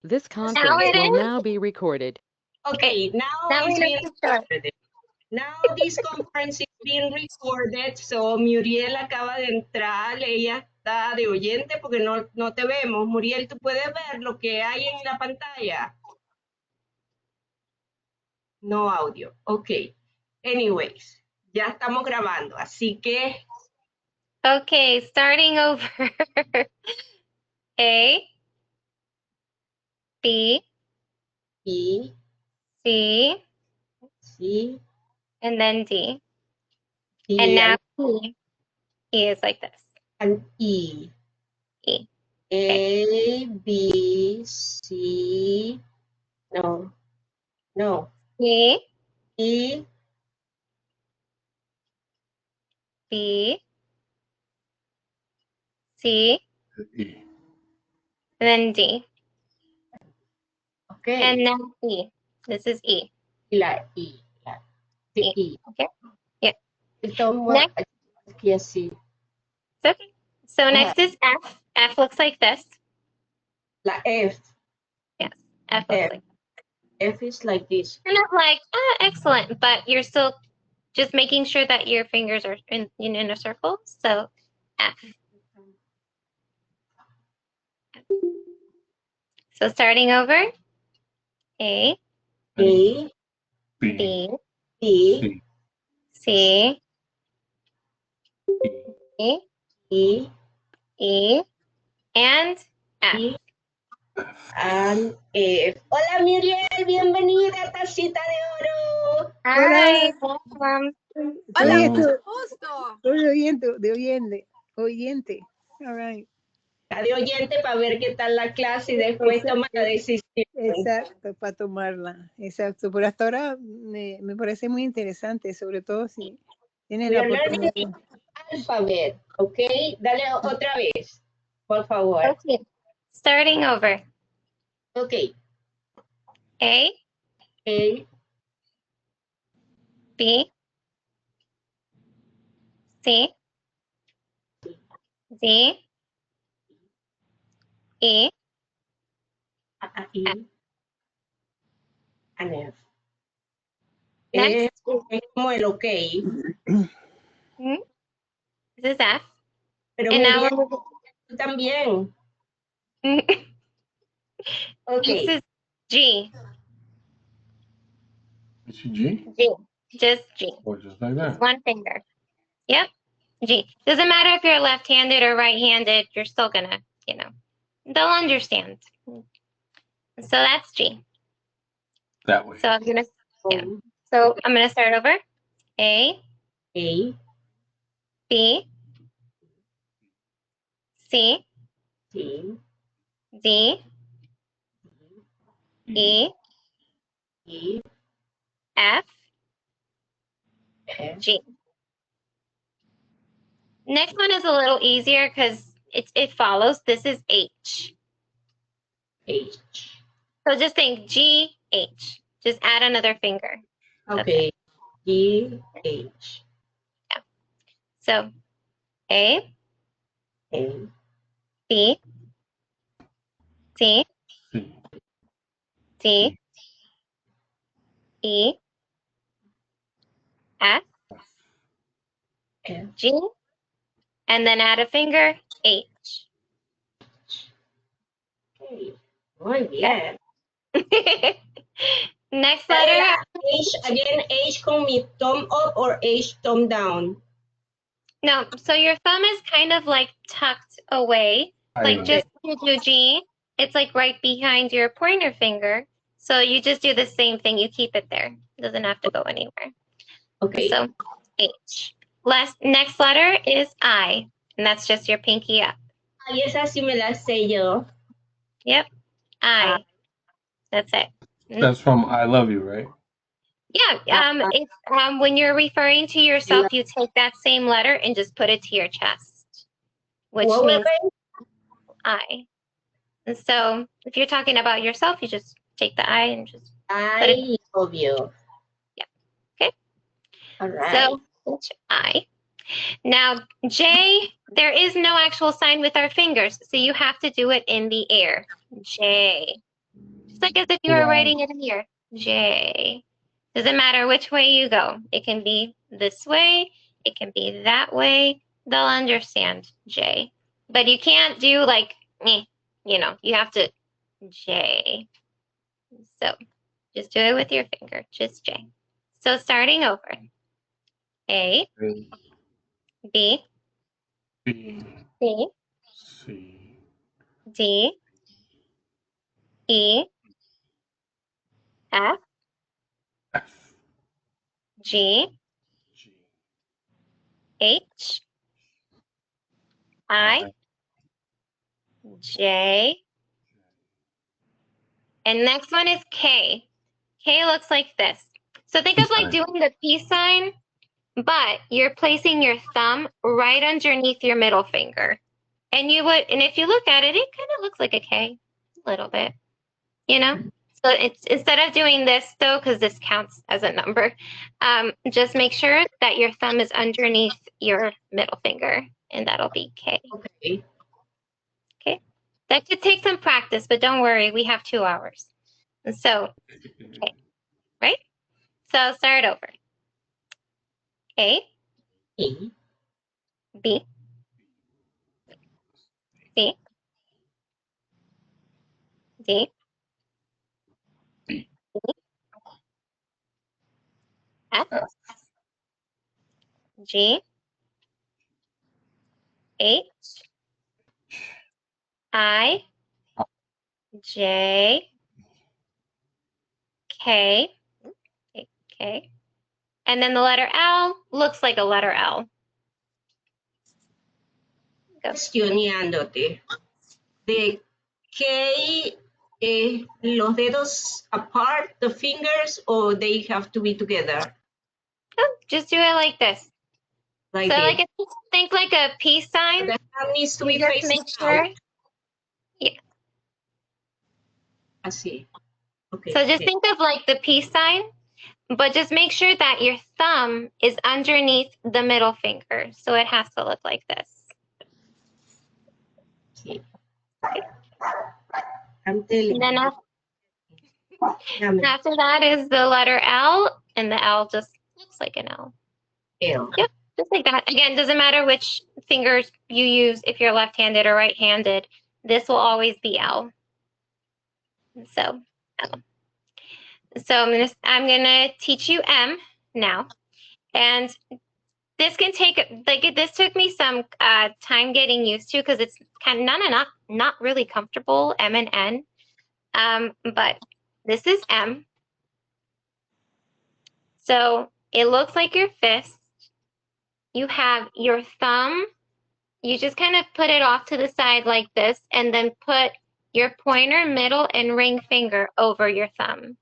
This Now conference it will is. now be recorded. Okay, now Now it's it being is start. recorded. Now this conference is being recorded, so Muriel acaba de entrar, ella está de oyente porque no te vemos. Muriel, ¿tú puedes ver lo que hay en la pantalla? No audio, ok. Anyways, ya estamos grabando, así que Okay, starting over. A, B, B, C, C, and then D. D, And now E. E is like this. and E. E. A, B, C, no, E, E, B, C, E. and then D. ok. And now E. This is E. Y la E, la de E. Okay. Yeah. Tomo Next. aquí así. Okay. So next is F. F looks like this. La F. Yes. F looks F. like F is like this. kind of like excellent, but you're still just making sure that your fingers are in a circle. So F. So starting over. A, A, B, B, C, E. E, E, E, and F. E, and F. Hola Muriel, bienvenida, tacita de oro. Hi, Hola. welcome. Hola, Hello. mucho gusto. Soy oyente. All right. Está de oyente para ver qué tal la clase y después toma la decisión. Exacto, para tomarla. Exacto. Por hasta ahora me parece muy interesante, sobre todo si tienes We la are learning oportunidad. alphabet, ¿ok? Dale otra vez, por favor. Okay, starting over. Ok. A, A, B, C, D, E, E, and F. next. Es como el ok. This is F. Pero And now Muriel, tú también. Ok. this is G. Is it G? G. Just G. Or just like that? One finger. Yep. G. Doesn't matter if you're left-handed or right-handed, you're still gonna, they'll understand. So that's G. That way. So I'm gonna start over. A, A, B, C, C, D, E, E, F, F, G. Next one is a little easier because it follows. This is H. H. So just think G, H. Just add another finger. Okay. G, H. So A, A, B, C, C. D, E, F, F. G, and then add a finger, H. Okay. Muy bien. Next letter. H, again, H con mi thumb up or H thumb down? No, so your thumb is kind of like tucked away. Like just to do G, it's like right behind your pointer finger. So you just do the same thing. You keep it there. It doesn't have to go anywhere. Okay. So H. Next letter is I, and that's just your pinky up. Ay, esa sí me la sé yo. Yep, I. That's it. That's from I love you, right? Yeah. It's when you're referring to yourself, you take that same letter and just put it to your chest, which means I. And so if you're talking about yourself, you just take the I and just put it. I love you. Yeah. Okay. All right. So it's I. Now J, there is no actual sign with our fingers, so you have to do it in the air. J. Just like as if you were writing it here. J. Doesn't matter which way you go. It can be this way. It can be that way. They'll understand J. But you can't do like, you know, you have to J. So just do it with your finger, just J. So starting over. A, B, B, C, C, D, E, F, F, G, G, H, I, I, J, and next one is K. K looks like this. So think of like doing the peace sign, but you're placing your thumb right underneath your middle finger. And if you look at it, it kind of looks like a K, a little bit, you know? So it's instead of doing this though, because this counts as a number, just make sure that your thumb is underneath your middle finger, and that'll be K. Okay. Okay. That could take some practice, but don't worry, we have 2 hours. And so, okay, right? So I'll start over. A, A, B, C, D, B, F, F, G, H, I, J, K, K, and then the letter L looks like a letter L. Go. cuestionándote. The K, los dedos apart, the fingers, or they have to be together? Oh, just do it like this. Like So this. like if you think like a peace sign, The hand needs to you be just facing make sure. out. Así. Okay. So just think of like the peace sign, but just make sure that your thumb is underneath the middle finger. So it has to look like this. Sí. I'm telling And then you. after that is the letter L, and the L just looks like an L. L. Yep, just like that. Again, doesn't matter which fingers you use, if you're left-handed or right-handed, this will always be L. So, L. So I'm gonna teach you M now, and this can take this took me some time getting used to because it's kind of not really comfortable, M and N, but this is M. So it looks like your fist. You have your thumb. You just kind of put it off to the side like this, and then put your pointer, middle, and ring finger over your thumb,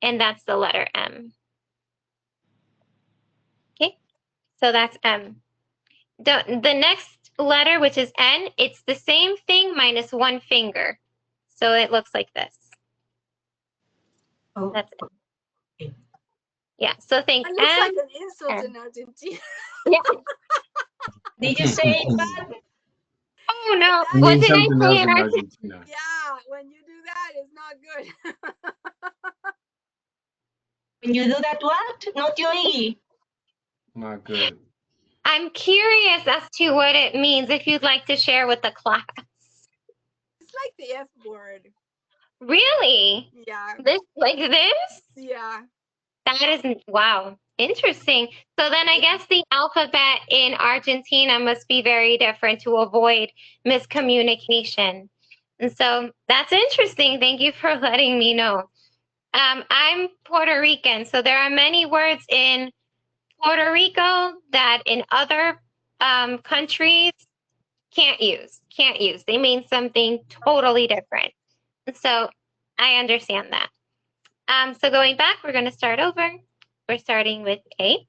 and that's the letter M. Okay, so that's M. The next letter, which is N, it's the same thing minus one finger. So it looks like this. Oh, That's it. okay. Yeah, so think It looks M. like an insult M. in Argentina. Yeah. Did you say that? Oh no, It what means did I something say else in in Argentina? Argentina. Yeah, when you do that, it's not good. When you do that, what? No te oí. Not good. I'm curious as to what it means if you'd like to share with the class. It's like the F word. Really? Yeah, This like this? yeah. That is wow. Interesting. So then I guess the alphabet in Argentina must be very different to avoid miscommunication. And so that's interesting. Thank you for letting me know. I'm Puerto Rican, so there are many words in Puerto Rico that in other countries can't use. Can't use. They mean something totally different. So I understand that. So going back, we're going to start over. We're starting with A,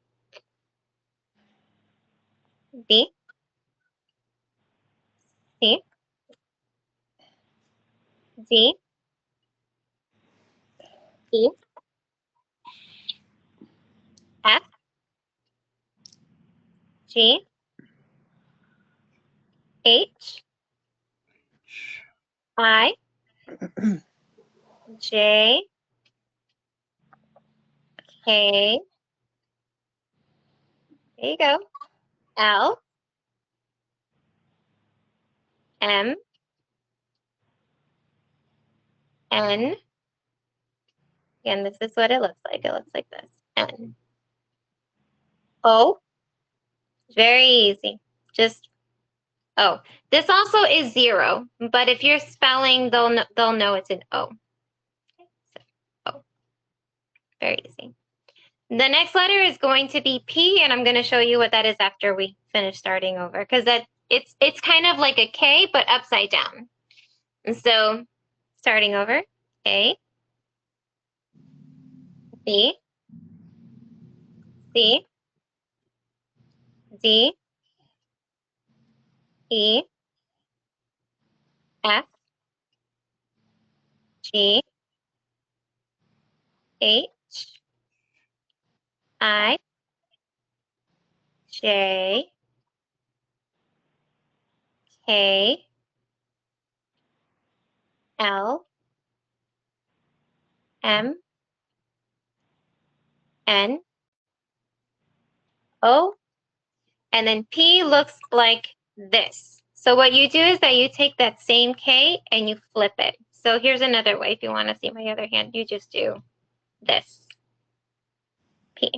B, C, D, E, F, G, H, I, J, K, there you go, L, M, N, and this is what it looks like. It looks like this, N, O, very easy, just O. This also is 0, but if you're spelling, they'll know it's an O. Okay, so O, very easy. The next letter is going to be P, and I'm going to show you what that is after we finish starting over, because it's kind of like a K, but upside down. And so, starting over, A, B, C, D, E, F, G, H, I, J, K, L, M, N, O, and then P looks like this. So what you do is that you take that same K and you flip it. So here's another way. If you want to see my other hand, you just do this, P.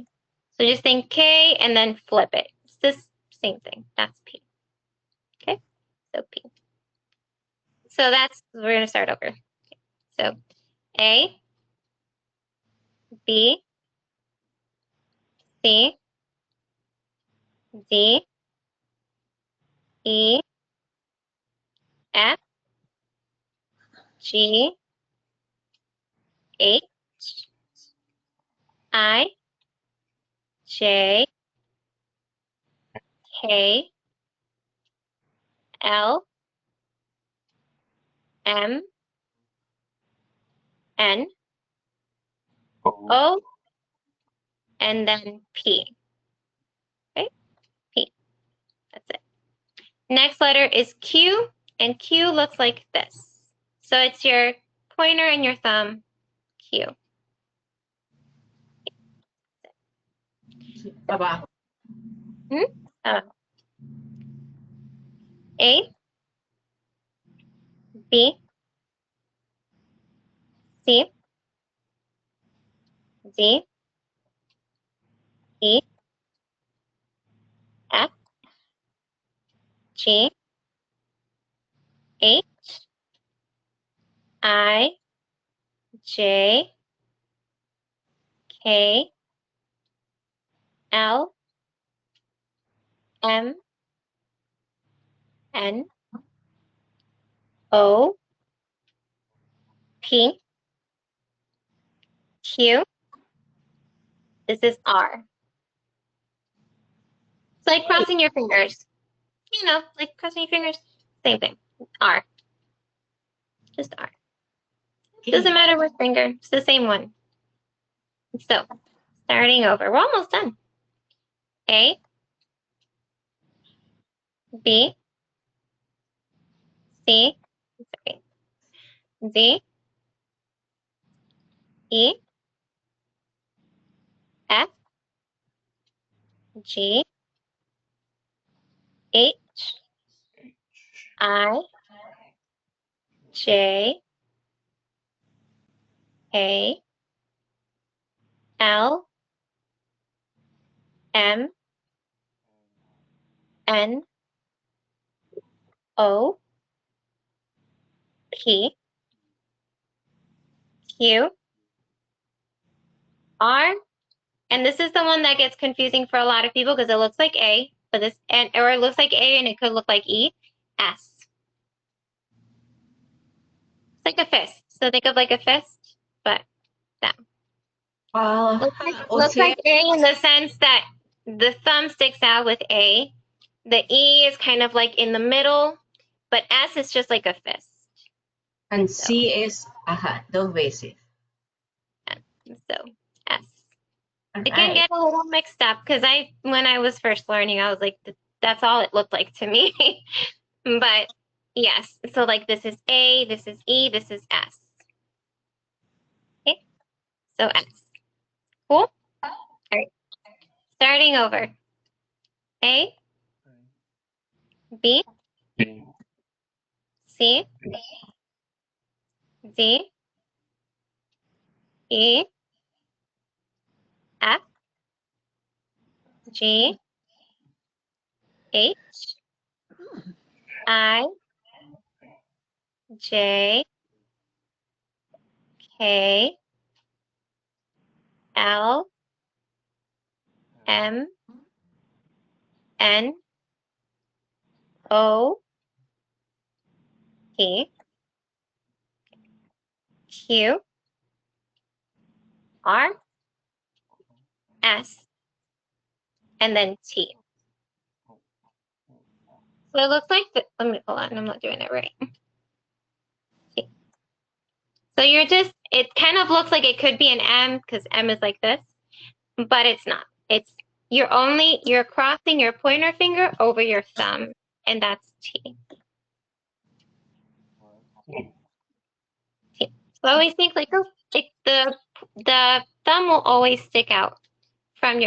So just think K and then flip it. It's this same thing. That's P. Okay, so P. So we're going to start over. So A, B, C, D, E, F, G, H, I, J, K, L, M, N, O, and then P. Okay, P. That's it. Next letter is Q, and Q looks like this. So it's your pointer and your thumb, Q. Abajo. A, B, C, D, E, F, G, H, I, J, K, L, M, N, O, P, Q. This is R. It's like crossing your fingers. You know, like crossing your fingers. Same thing. R. Just R. Doesn't matter what finger. It's the same one. So, starting over. We're almost done. A, B, C, sorry, D, E, F, G, H, I, J, K, L, M, N, O, P, Q, R, and this is the one that gets confusing for a lot of people because it looks like A, but or it looks like A and it could look like E, S. It's like a fist. So think of like a fist, but that. Looks like A in the sense that the thumb sticks out with A. The E is kind of like in the middle, but S is just like a fist. And C es, ajá, dos veces. So S. It can get a little mixed up because when I was first learning, I was like, that's all it looked like to me. But yes, so like this is A, this is E, this is S. So S. Cool? All right. Starting over. A, B, C, D, E, F, G, H, I, J, K, L, M, N, O, P, Q, R, S, and then T. So it looks like, let me, hold on, I'm not doing it right. T. So you're just, it kind of looks like it could be an M because M is like this, but it's not. It's, you're crossing your pointer finger over your thumb, and that's T. T. So I always think like, oh, the thumb will always stick out from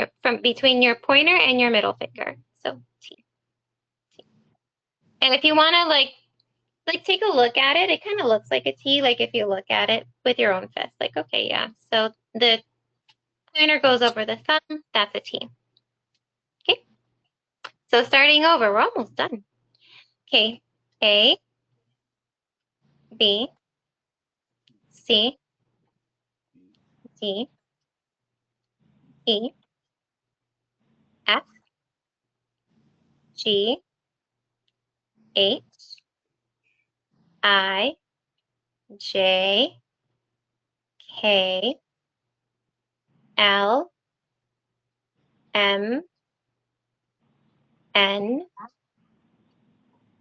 between your pointer and your middle finger. So T. T. And if you want to like take a look at it, it kind of looks like a T. Like if you look at it with your own fist, like, okay, yeah. So the pointer goes over the thumb, that's a T. Okay. So starting over, we're almost done. Okay. A, B, C, D, E, F, G, H, I, J, K, L, M, N,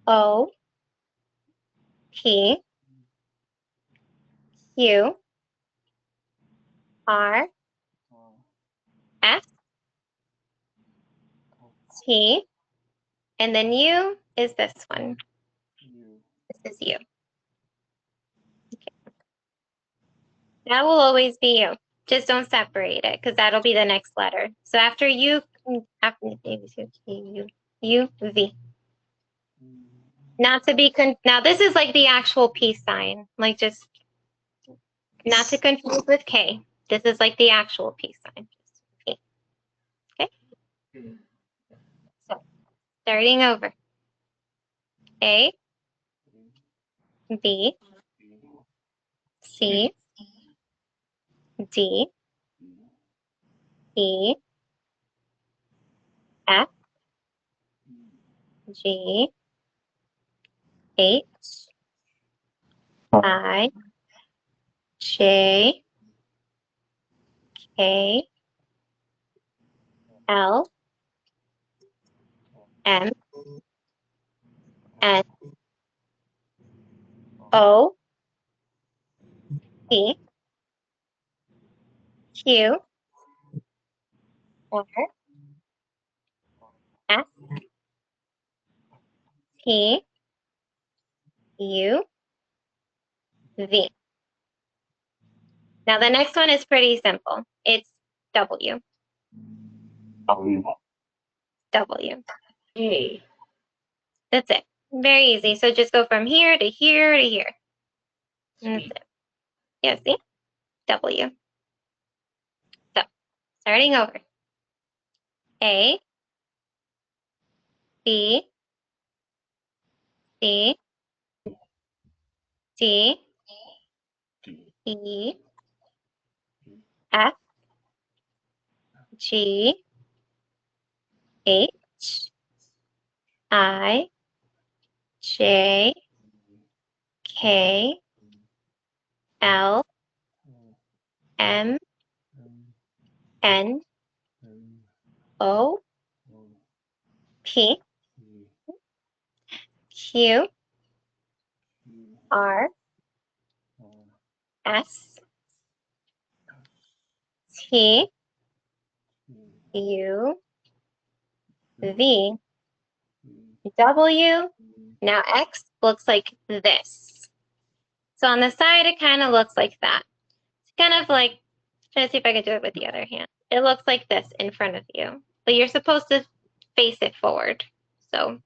O, P, Q, R, S, T, and then U is this one. This is U. Okay. That will always be U. Just don't separate it because that'll be the next letter. So after U, after U, V. Not to be now this is like the actual peace sign, like just not to confuse with K. This is like the actual peace sign. P. Okay. So starting over. A, B, C, D, E, F, G, H, I, J, K, L, M, N, O, P, Q, R, S, T, U, V. Now the next one is pretty simple. It's W. W. A. That's it. Very easy. So just go from here to here to here. That's it. Yeah, see? W. So starting over. A, B, C, D, E, F, G, H, I, J, K, L, M, N, O, P, Q, R, S, T, U, V, W. Now X looks like this. So on the side, it kind of looks like that. It's kind of like Try to see if I can do it with the other hand. It looks like this in front of you, but you're supposed to face it forward. So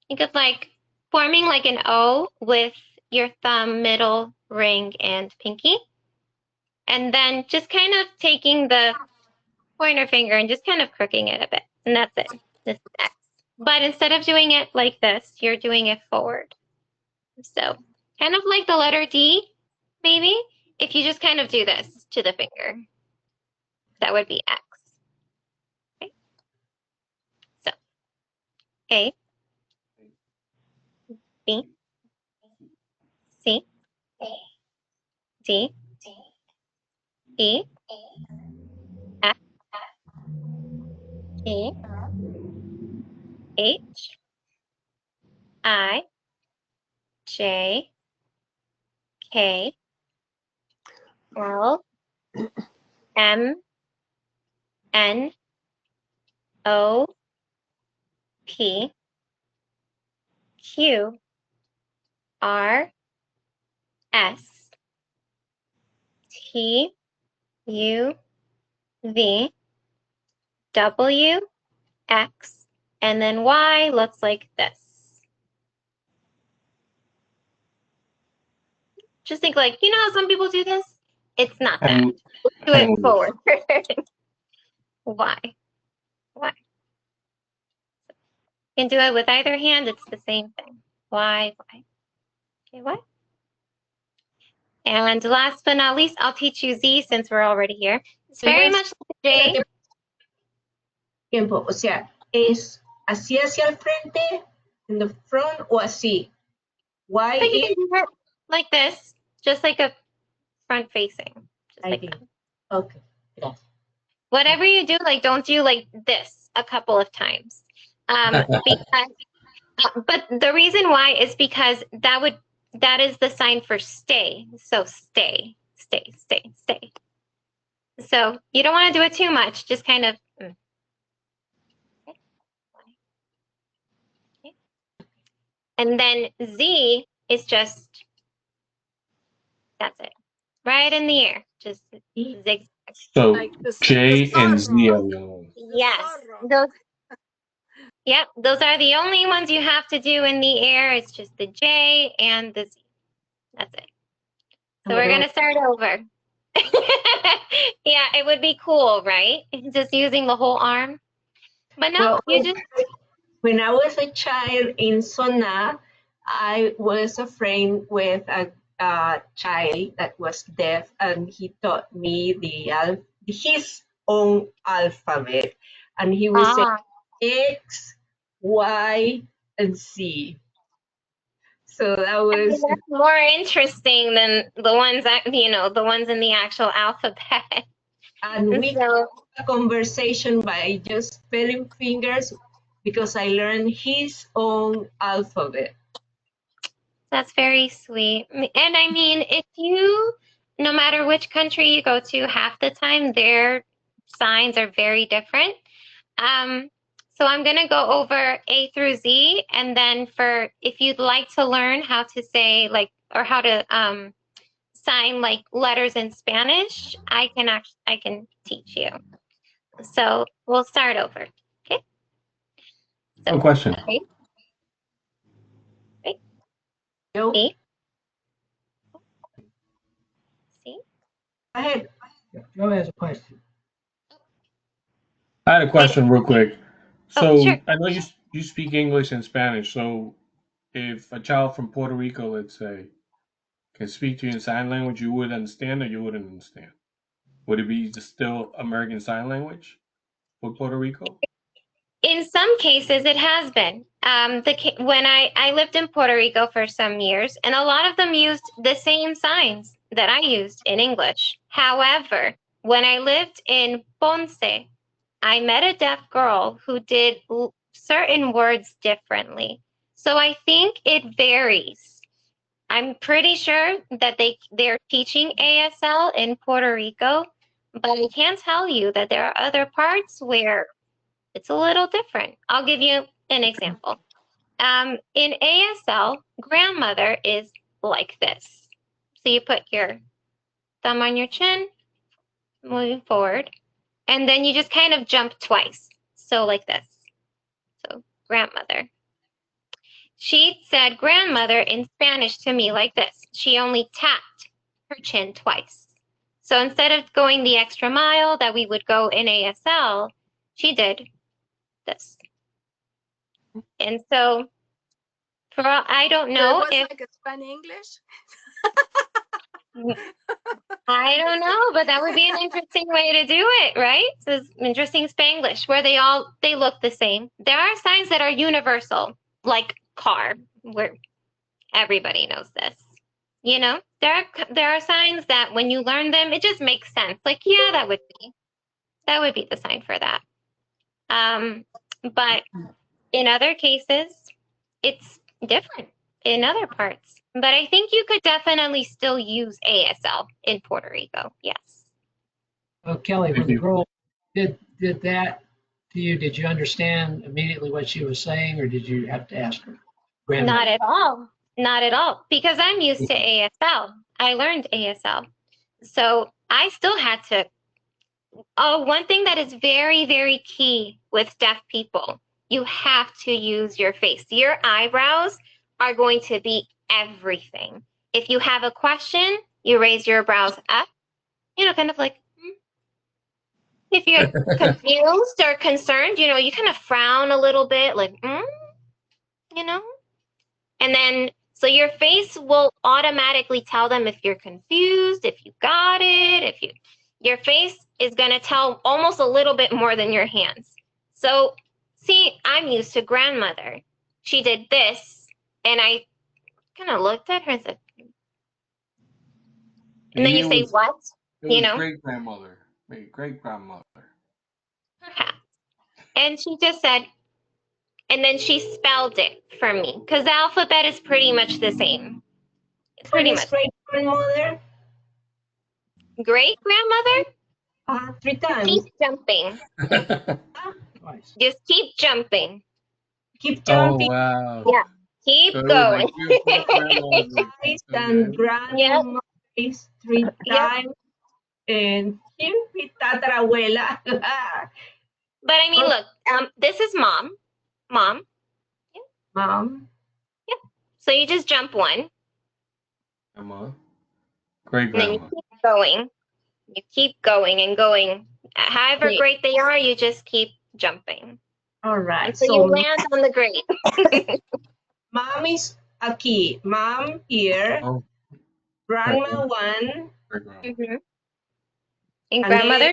think of like forming like an O with your thumb, middle, ring, and pinky. And then just kind of taking the pointer finger and just kind of crooking it a bit. And that's it. This is X. But instead of doing it like this, you're doing it forward. So kind of like the letter D, maybe, if you just kind of do this to the finger. That would be X. Okay. So A, B, C, D, E, F, G, H, I, J, K, L, M, N, O, P, Q, R, S, T, U, V, W, X, and then Y looks like this. Just think like, you know how some people do this? It's not that. And Do it forward. Y. Y. You can do it with either hand. It's the same thing. Y, Y. Okay, what? And last but not least, I'll teach you Z since we're already here. It's very much like J. Tiempo, o sea, es así hacia el frente, in the front, o así. Why But you is can do it like this, just like a front facing. Just like that. Okay, gracias. Whatever you do, like don't do like this a couple of times. Because, but the reason why is because that is the sign for stay. So stay, stay, stay, stay. So you don't want to do it too much. Just kind of. Okay. And then Z is just, that's it. Right in the air. Just zigzag. so Like the J and Z zorro. are the only ones. Yes. Zorro. Those, yep, those are the only ones you have to do in the air. It's just the J and the Z. That's it. So we're going to start over. Yeah, it would be cool, right? Just using the whole arm. But no, Well, you just, when I was a child in Sona, I was a friend with a child that was deaf, and he taught me his own alphabet, and he would say X, Y, and Z. So that I mean, was, that's more interesting than the ones that, you know, the ones in the actual alphabet. and we So had a conversation by just spelling fingers because I learned his own alphabet. that's very sweet. And I mean, if you, no matter which country you go to, half the time their signs are very different. So I'm going to go over A through Z, and then for if you'd like to learn how to say like or how to sign like letters in Spanish, I can teach you. So we'll start over. Okay. So No question. A, Yo, B, C. go ahead. Joe has a question. I had a question real quick. Oh, So sure. I know you speak English and Spanish. So if a child from Puerto Rico, let's say, can speak to you in sign language, you would understand or you wouldn't understand? Would it be just still American Sign Language for Puerto Rico? In some cases, it has been. When I lived in Puerto Rico for some years, and a lot of them used the same signs that I used in English. However, when I lived in Ponce, I met a deaf girl who did certain words differently. So I think it varies. I'm pretty sure that they're teaching ASL in Puerto Rico, but I can tell you that there are other parts where it's a little different. I'll give you an example. In ASL, grandmother is like this. So you put your thumb on your chin, moving forward. And then you just kind of jump twice. So like this. So grandmother. She said grandmother in Spanish to me like this. She only tapped her chin twice. So instead of going the extra mile that we would go in ASL, she did this. And so for all, I don't know it was if like a Spanish English. I don't know, but that would be an interesting way to do it, right? So it's interesting Spanglish where they look the same. There are signs that are universal, like car, where everybody knows this. You know, there are signs that when you learn them, it just makes sense. Like, yeah, that would be the sign for that. But in other cases, it's different in other parts. But I think you could definitely still use ASL in Puerto Rico. Yes. Oh, Kelly, Thank when the you. girl did that to you, did you understand immediately what she was saying, or did you have to ask her grandmother? Not at all. Not at all. Because I'm used to ASL. I learned ASL. So I still had to. Oh, one thing that is very, very key with deaf people, you have to use your face. Your eyebrows are going to be everything. If you have a question, you raise your brows up, kind of like, if you're confused or concerned, you kind of frown a little bit, like, you know? And then, so your face will automatically tell them if you're confused, if you got it, your face is going to tell almost a little bit more than your hands. So, see, I'm used to grandmother. She did this, and I kind of looked at her and said, and then you say, what? It was great grandmother, great grandmother. Perhaps. And she just said, and then she spelled it for me, because the alphabet is pretty much the same. Pretty much. Great grandmother. Great grandmother? 3 times. Keep jumping. Twice. Just keep jumping. Keep Oh jumping. wow! Yeah. Keep So it was going. like 3 or 4 grandmas. Twice and grandmother is 3 Yep. times. And tatarabuela. But I mean, look, this is mom. Mom. Mom. Yep. So you just jump one. Grandma. Great And then you grandma. keep going. You keep going and going. However Okay. great they are, you just keep jumping. All right. So you land on the great. Mom is aquí. Mom here. Oh, Grandma 1. great grandma. Mm-hmm. And And grandmother?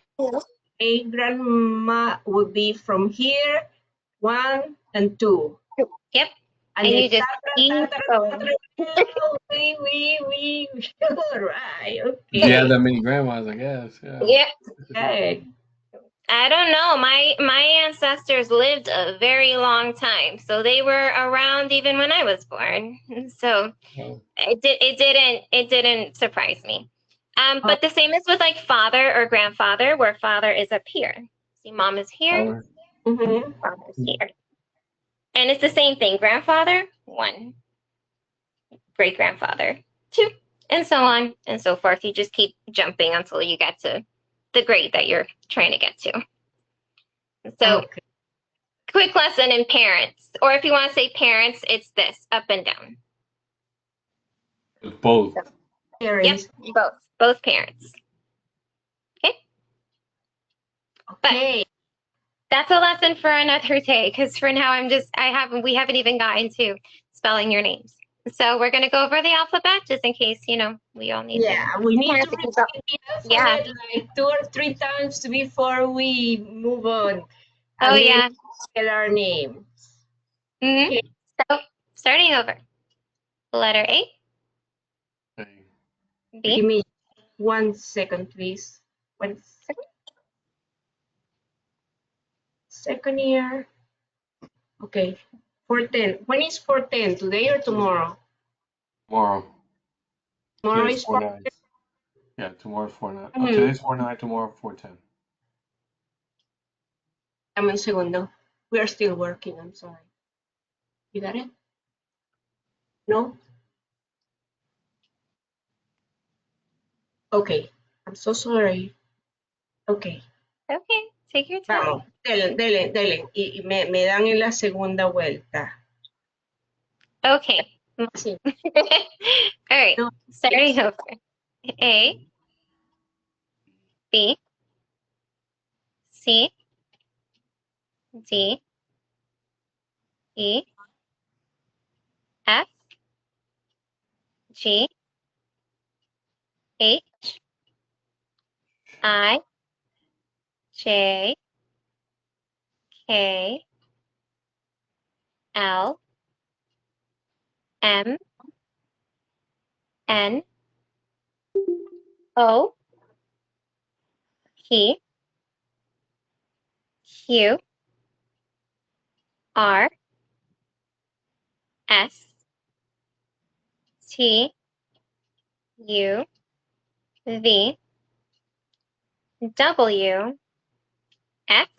A grandma would be from here. 1 and 2. Yep. And And then you just keep going. we. Right. Okay. If you had that many grandmas, I guess. Yeah. Yep. Okay. I don't know. My ancestors lived a very long time, so they were around even when I was born. So Oh. it didn't surprise me. But the same is with like father or grandfather, where father is up here. See, mom is here, Mm-hmm. father is here, and it's the same thing. Grandfather 1, great grandfather 2, and so on and so forth. You just keep jumping until you get to the grade that you're trying to get to. So, Okay. quick lesson in parents, or if you want to say parents, it's this, up and down. It's both. Yep, both parents. Okay. Okay. But that's a lesson for another day, because for now we haven't even gotten to spelling your names. So we're gonna go over the alphabet just in case, we all need to. We need to keep repeat up. the alphabet like 2 or 3 times before we move on. Oh, And yeah. then get our names. Mm-hmm. Okay. So starting over. Letter A. Okay. B. Give me 1 second, please. 1 second here. Okay. 410. When is 410? Today or tomorrow? Tomorrow. Tomorrow Today's is 4/9. Yeah, tomorrow's 4/9. Mhm. Today's 4/9. Tomorrow 4/10. Dame un segundo. We are still working. I'm sorry. You got it? No? Okay. I'm so sorry. Ok, Okay, take your time. vamos, dele. Y me dan en la segunda vuelta. Okay. Sí. All right, No, starting over. A, B, C, D, E, F, G, H, I, J, K, L, M, N, O, P, Q, R, S, T, U, V, W, X,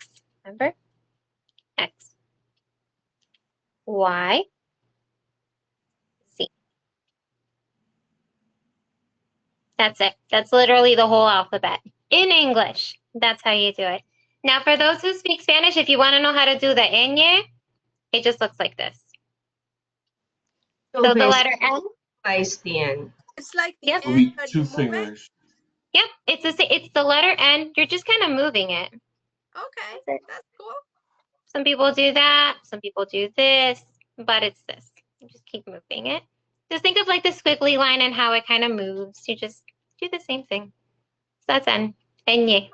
remember? X, Y, Z. That's it. That's literally the whole alphabet in English. That's how you do it. Now, for those who speak Spanish, if you want to know how to do the ñ, it just looks like this. So the letter N. It's like the Yep. It'll be N, but two you move it. fingers. Yep. It's the letter N. You're just kind of moving it. Okay, that's cool. Some people do that. Some people do this, but it's this. You just keep moving it. Just think of like the squiggly line and how it kind of moves. You just do the same thing. So that's N. Ñ.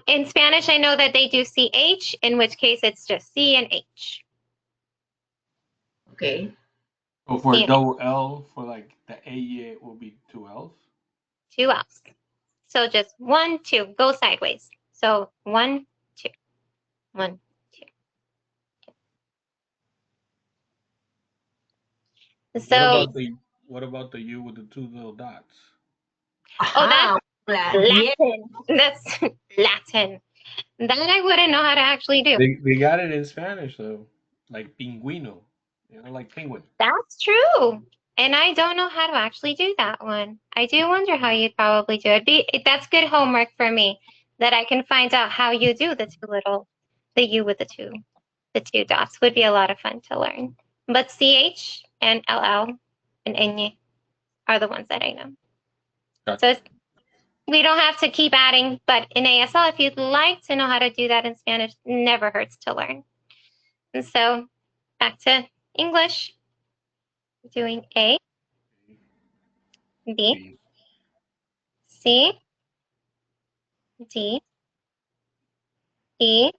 In Spanish, I know that they do CH, in which case it's just C and H. Okay. So for C a and H. double L, for like the A, it will be two L's. 2 L's. So just 1, 2. Go sideways. So 1, 2. 1, 2. So, What about the U with the two little dots? oh, that's Yeah. Latin. That's Latin. That I wouldn't know how to actually do. They got it in Spanish though, like pingüino, like penguin. That's true. And I don't know how to actually do that one. I do wonder how you'd probably do it. That's good homework for me, that I can find out how you do the U with the two dots would be a lot of fun to learn. But CH and LL and ñ are the ones that I know. Gotcha. So we don't have to keep adding, but in ASL, if you'd like to know how to do that in Spanish, never hurts to learn. And so back to English, doing A, B, C, D, E,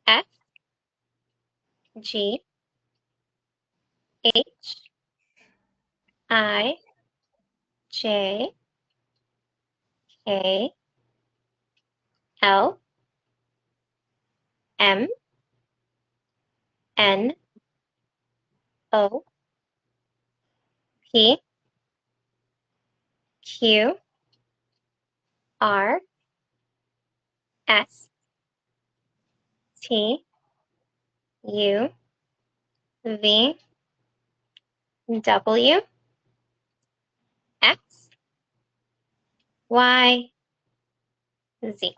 F, G, H, I, J, K, L, M, N, O, P, Q, R, S, T, U, V, W, X, Y, Z.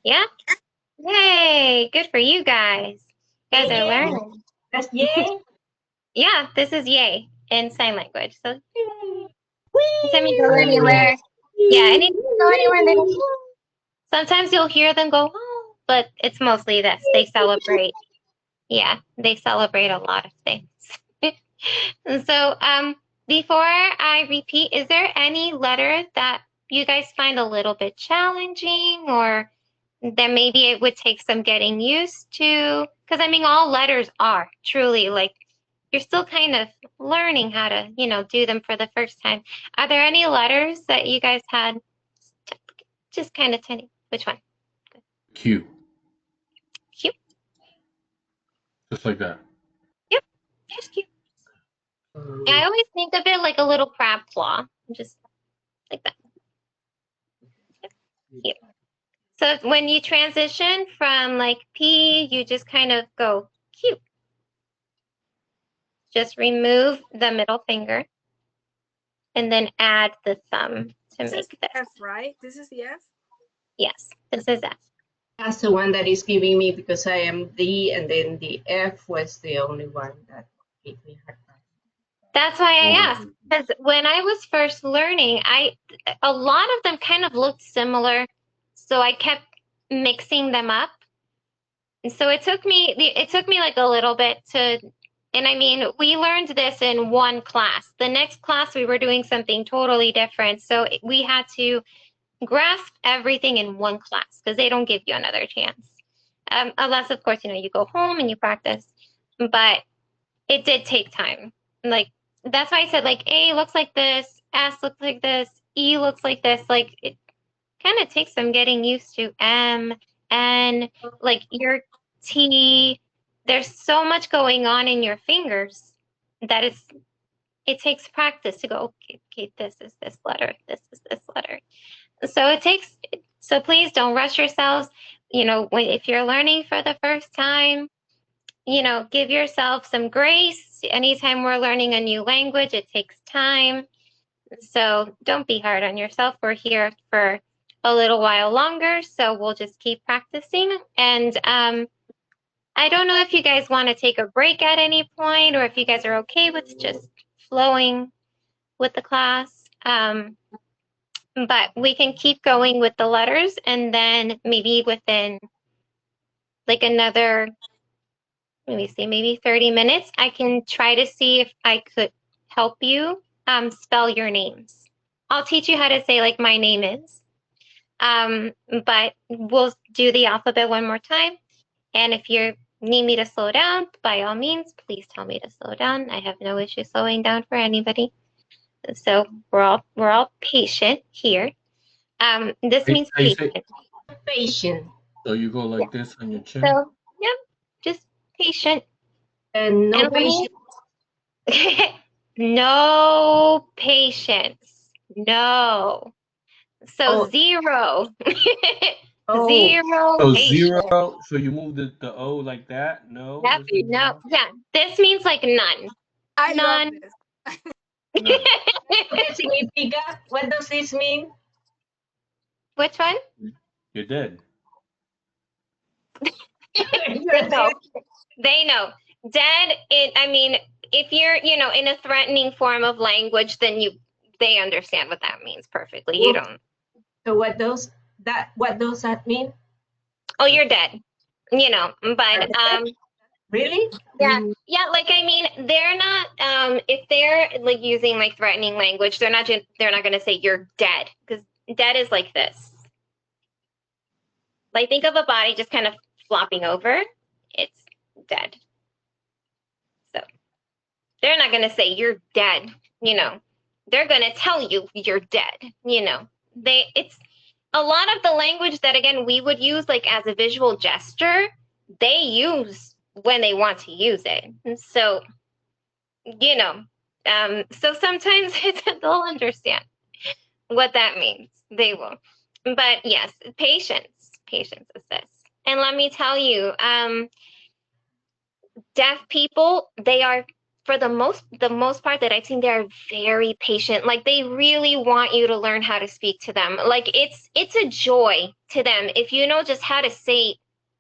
Yeah? Yay! Good for you guys. You guys are learning. That's yay. Yeah, this is yay in sign language. So anytime you go anywhere, yeah, anytime you go anywhere, sometimes you'll hear them go, oh, but it's mostly this. They celebrate. Yeah, they celebrate a lot of things. And so before I repeat, is there any letter that you guys find a little bit challenging or that maybe it would take some getting used to? Because I mean, all letters are truly like, you're still kind of learning how to, do them for the first time. Are there any letters that you guys had just kind of tiny? Which one? Q. Q. Just like that. Yep, just Q. Yeah, I always think of it like a little crab claw, just like that. Q. So when you transition from like P, you just kind of go Q. Just remove the middle finger. and then add the thumb to This is make this. F, right? This is the F? Yes, this is F. That's the one that is giving me because I am D, and then the F was the only one that gave me hard time. That's why I asked, because when I was first learning, a lot of them kind of looked similar, so I kept mixing them up. And so it took me like a little bit to, and I mean, we learned this in one class. The next class we were doing something totally different, so we had to grasp everything in one class because they don't give you another chance. Unless, of course, you go home and you practice. But it did take time. Like, that's why I said, like, A looks like this, S looks like this, E looks like this. Like, it kind of takes some getting used to. M, N, like your T. There's so much going on in your fingers that it takes practice to go, okay, this is this letter, this is this letter. So please don't rush yourselves. If you're learning for the first time, give yourself some grace. Anytime we're learning a new language, it takes time. So don't be hard on yourself. We're here for a little while longer, so we'll just keep practicing. And I don't know if you guys want to take a break at any point or if you guys are okay with just flowing with the class. But we can keep going with the letters, and then maybe within like another, let me see, maybe 30 minutes, I can try to see if I could help you spell your names. I'll teach you how to say like my name is, but we'll do the alphabet one more time. And if you need me to slow down, by all means, please tell me to slow down. I have no issue slowing down for anybody. So we're all patient here. This means patient. Patient. So you go like this on your chin? So, yep, just patient. And no patient. No patience. No. So Oh. 0. Oh. 0 So patience. 0, so you move the O like that? No? Yep. No. Yeah. This means like none. I None. love this. None. What does this mean? Which one? You're dead. You're No. dead. They know. Dead, if you're, in a threatening form of language, then they understand what that means perfectly. You don't. So what does that mean? Oh, you're dead. But Really? yeah, like they're not if they're like using like threatening language, they're not going to say you're dead, because dead is like this. Like, think of a body just kind of flopping over. It's dead. So they're not going to say you're dead, They're going to tell you you're dead, It's a lot of the language that, again, we would use like as a visual gesture, they use when they want to use it. And so, so sometimes they'll understand what that means. They will. But yes, patience is this. And let me tell you, deaf people, they are, for the most part that I've seen, they're very patient. Like, they really want you to learn how to speak to them. Like, it's a joy to them. If you know just how to say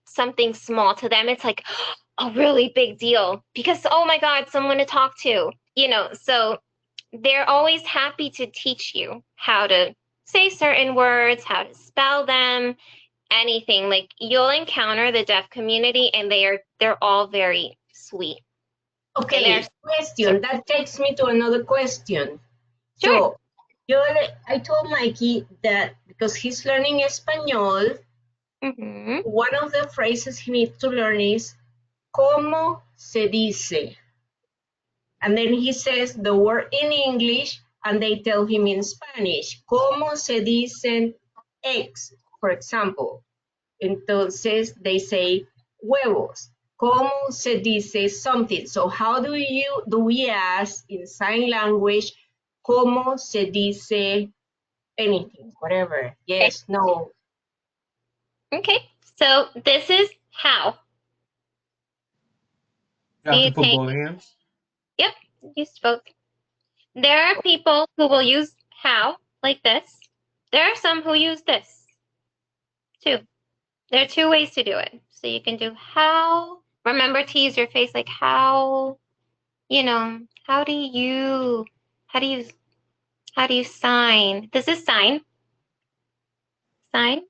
something small to them, it's like a really big deal, because, oh my God, someone to talk to, so they're always happy to teach you how to say certain words, how to spell them, anything. Like, you'll encounter the deaf community, and they're all very sweet. Okay, question. That takes me to another question. Sure. So, I told Mikey that because he's learning Espanol, one of the phrases he needs to learn is ¿cómo se dice? And then he says the word in English, and they tell him in Spanish, ¿cómo se dicen eggs, for example? Entonces, they say huevos. ¿Cómo se dice something? So how do we ask in sign language, ¿cómo se dice anything, whatever? Yes, no. Okay, so this is how. You have to put both hands? Yep, use both. There are people who will use how, like this. There are some who use this, too. There are two ways to do it. So you can do how. Remember to use your face like how, how do you sign? This is sign. Sign.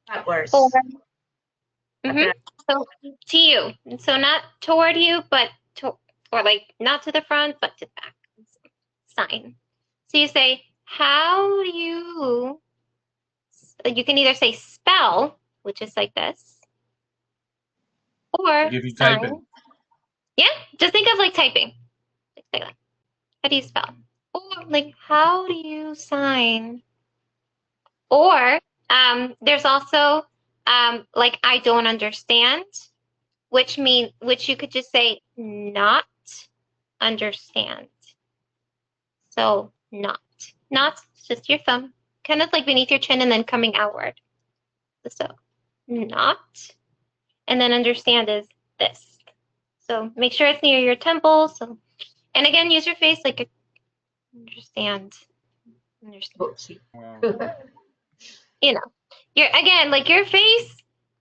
Backwards. Or, so to you. So not toward you, but or like not to the front, but to the back. Sign. So you say, how do you can either say spell, which is like this, or If you sign. type it. Yeah, just think of like typing. Like that. How do you spell? Or like, how do you sign? Or there's also like, I don't understand, which you could just say not understand. So not just your thumb, kind of like beneath your chin and then coming outward. So not, and then understand is this. So make sure it's near your temple. So, and again, use your face like understand. Wow. Your face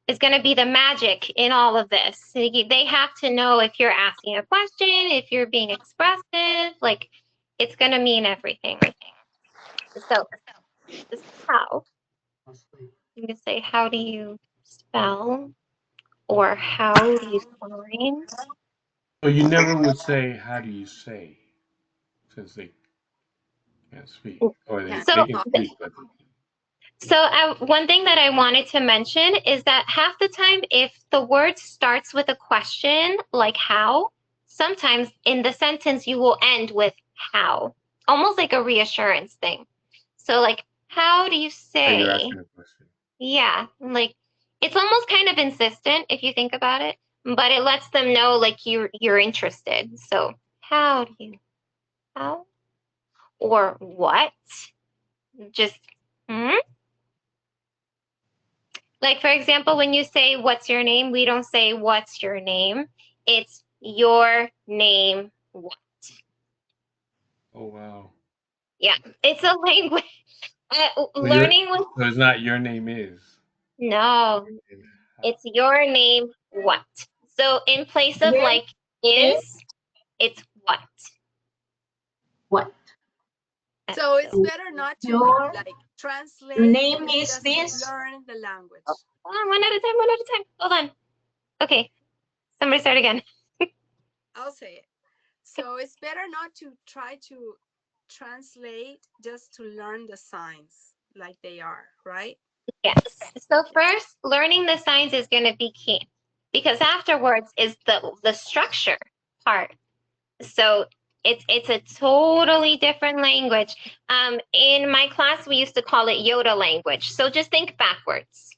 is going to be the magic in all of this. They have to know if you're asking a question, if you're being expressive, like it's going to mean everything. So this is how. You can say, how do you spell? Or how do you sign? So you never would say, how do you say? Since they can't speak. Or they So can speak, but So one thing that I wanted to mention is that half the time, if the word starts with a question, like how, sometimes in the sentence you will end with how, almost like a reassurance thing. So like, how do you that you're say? asking a question. Yeah, like it's almost kind of insistent if you think about it, but it lets them know like you're interested. So how or what? Just Like, for example, when you say, what's your name? We don't say, what's your name? It's your name. What? Oh, wow. Yeah, it's a language. So, you're, Learning with, so it's not your name is. no, it's your name. What? So in place of Name like is, it's what? What? So it's better not to Your like translate. name It's is just this? to learn the language. Hold on, one at a time. Hold on. Okay, somebody start again. I'll say it. So it's better not to try to translate, just to learn the signs like they are, right? Yes. So first, learning the signs is going to be key because afterwards is the structure part. So it's a totally different language. In my class, we used to call it Yoda language. So just think backwards,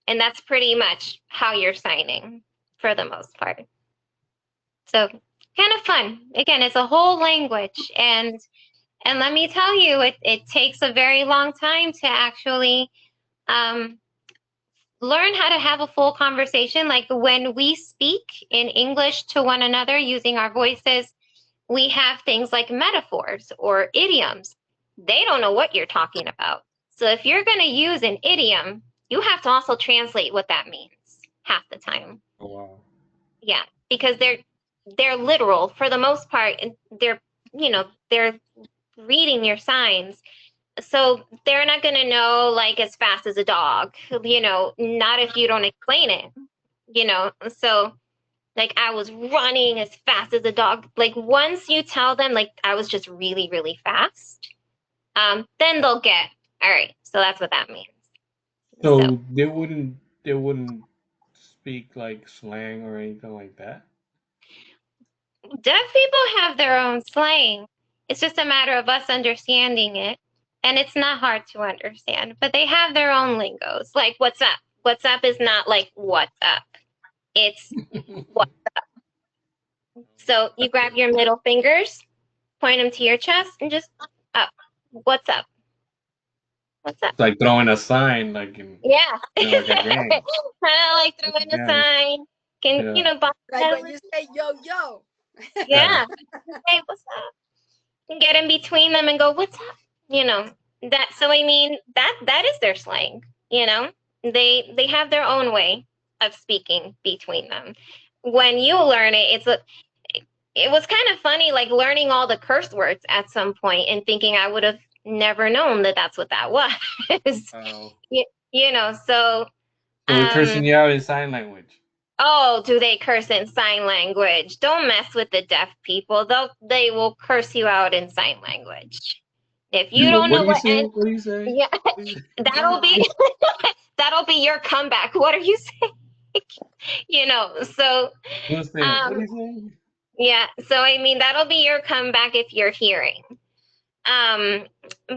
and that's pretty much how you're signing for the most part. So kind of fun. Again, it's a whole language, and let me tell you, it takes a very long time to actually learn how to have a full conversation. Like when we speak in English to one another using our voices, we have things like metaphors or idioms. They don't know what you're talking about. So if you're going to use an idiom, you have to also translate what that means half the time. Oh, wow. Yeah, because they're literal for the most part. They're they're reading your signs. So they're not going to know like as fast as a dog, not if you don't explain it. So like I was running as fast as a dog. Like once you tell them like I was just really, really fast, then they'll get, all right, so that's what that means. So they wouldn't speak like slang or anything like that? Deaf people have their own slang. It's just a matter of us understanding it. And it's not hard to understand, but they have their own lingos. Like what's up? What's up is not like what's up. It's what. So you grab your middle fingers, point them to your chest, and just up. What's up? What's up? It's like throwing a sign, like in Yeah. like a game. Kind of like throwing a Yeah. sign. Can, Yeah. bob Like when you say yo yo. Yeah. Hey, what's up? get in between them and go, "What's up?" You know, that. So I mean, that is their slang. You know, they have their own way of speaking between them. When you learn it, it was kind of funny, like learning all the curse words at some point and thinking I would have never known that that's what that was. Oh. You know, so So we're cursing you out in sign language. oh, do they curse in sign language? Don't mess with the deaf people. They will curse you out in sign language. If you don't What know do you what, say? What do you say? yeah, that'll be that'll be your comeback. What are you saying? You know, so Understand? What do um you say? yeah, so I mean that'll be your comeback if you're hearing. Um,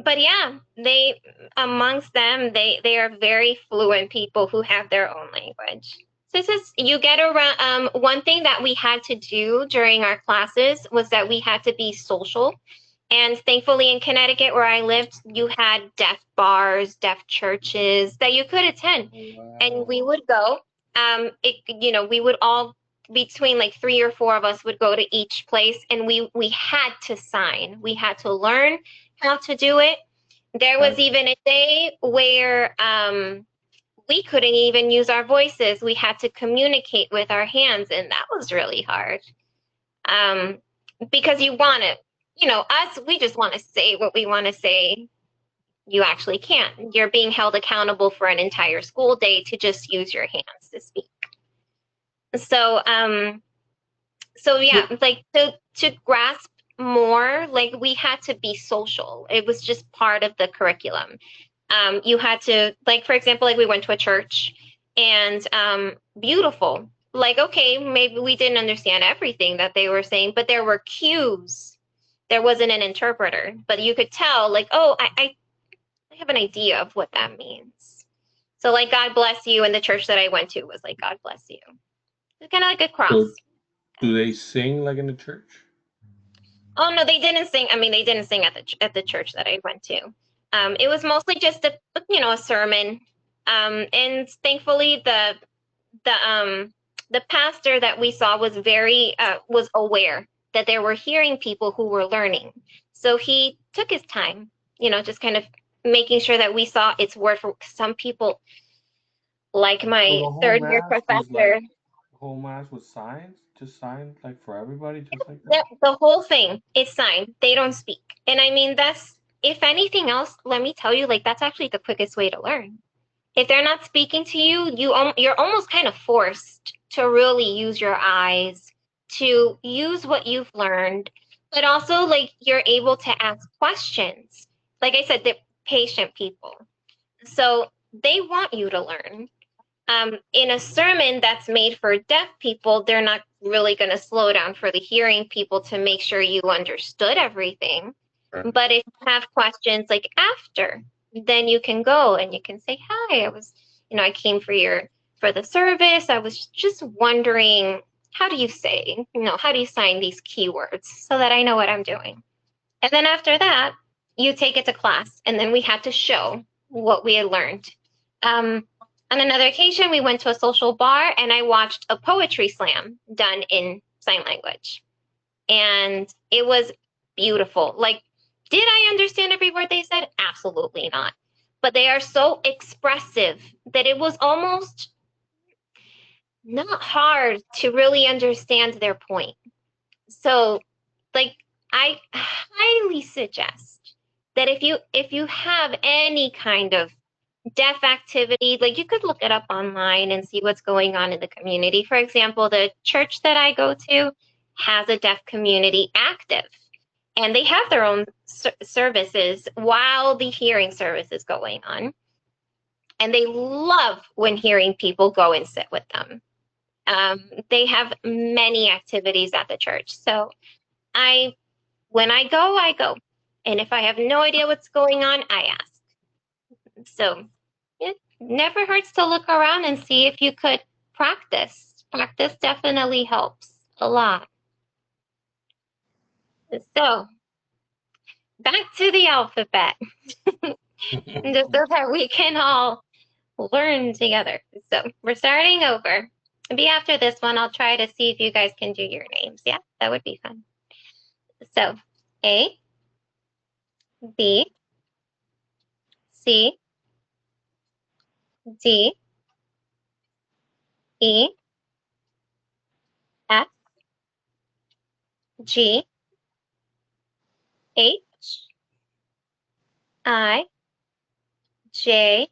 but yeah, they amongst them, they are very fluent people who have their own language. So this is you get around. One thing that we had to do during our classes was that we had to be social. And thankfully, in Connecticut, where I lived, you had deaf bars, deaf churches that you could attend, and we Wow. would go. We would all between like 3 or 4 of us would go to each place, and we had to sign. We had to learn how to do it. There was Gotcha. even a day where we couldn't even use our voices. We had to communicate with our hands, and that was really hard. Um, because you want to, us, we just want to say what we want to say. You actually can't. You're being held accountable for an entire school day to just use your hands to speak. So, yeah, So, like to grasp more, like we had to be social. It was just part of the curriculum. You had to, like, for example, like we went to a church and beautiful. Like, okay, maybe we didn't understand everything that they were saying, but there were cues. There wasn't an interpreter, but you could tell, like, oh, I have an idea of what that means. So, like, God bless you, and the church that I went to was like, God bless you. It's kind of like a cross. so do they sing like in the church? Oh no, they didn't sing. I mean, they didn't sing at the church that I went to. It was mostly just a sermon. And thankfully the pastor that we saw was very was aware that there were hearing people who were learning. So he took his time, just kind of making sure that we saw its word for some people, like So my the whole third year mass was like professor. the whole mass was signs, just signs like for everybody, just like that. The whole thing is signed. They don't speak. And I mean, that's, if anything else, let me tell you, like, that's actually the quickest way to learn. If they're not speaking to you, you're almost kind of forced to really use your eyes, to use what you've learned, but also like you're able to ask questions. Like I said, they're patient people. So they want you to learn. In a sermon that's made for deaf people, they're not really going to slow down for the hearing people to make sure you understood everything. Right. But if you have questions like after, then you can go and you can say, "Hi, I came for the service. I was just wondering, how do you say, how do you sign these keywords so that I know what I'm doing?" And then after that, you take it to class, and then we had to show what we had learned. On another occasion, we went to a social bar, and I watched a poetry slam done in sign language. And it was beautiful. Like, did I understand every word they said? Absolutely not. But they are so expressive that it was almost not hard to really understand their point. So, like, I highly suggest that if you have any kind of deaf activity, like you could look it up online and see what's going on in the community. For example, the church that I go to has a deaf community active, and they have their own services while the hearing service is going on. And they love when hearing people go and sit with them. They have many activities at the church. So when I go, I go. And if I have no idea what's going on, I ask. So it never hurts to look around and see if you could practice. Practice definitely helps a lot. So back to the alphabet, just so that we can all learn together. So we're starting over. Maybe after this one, I'll try to see if you guys can do your names. Yeah, that would be fun. So A, B, C, D, E, F, G, H, I, J,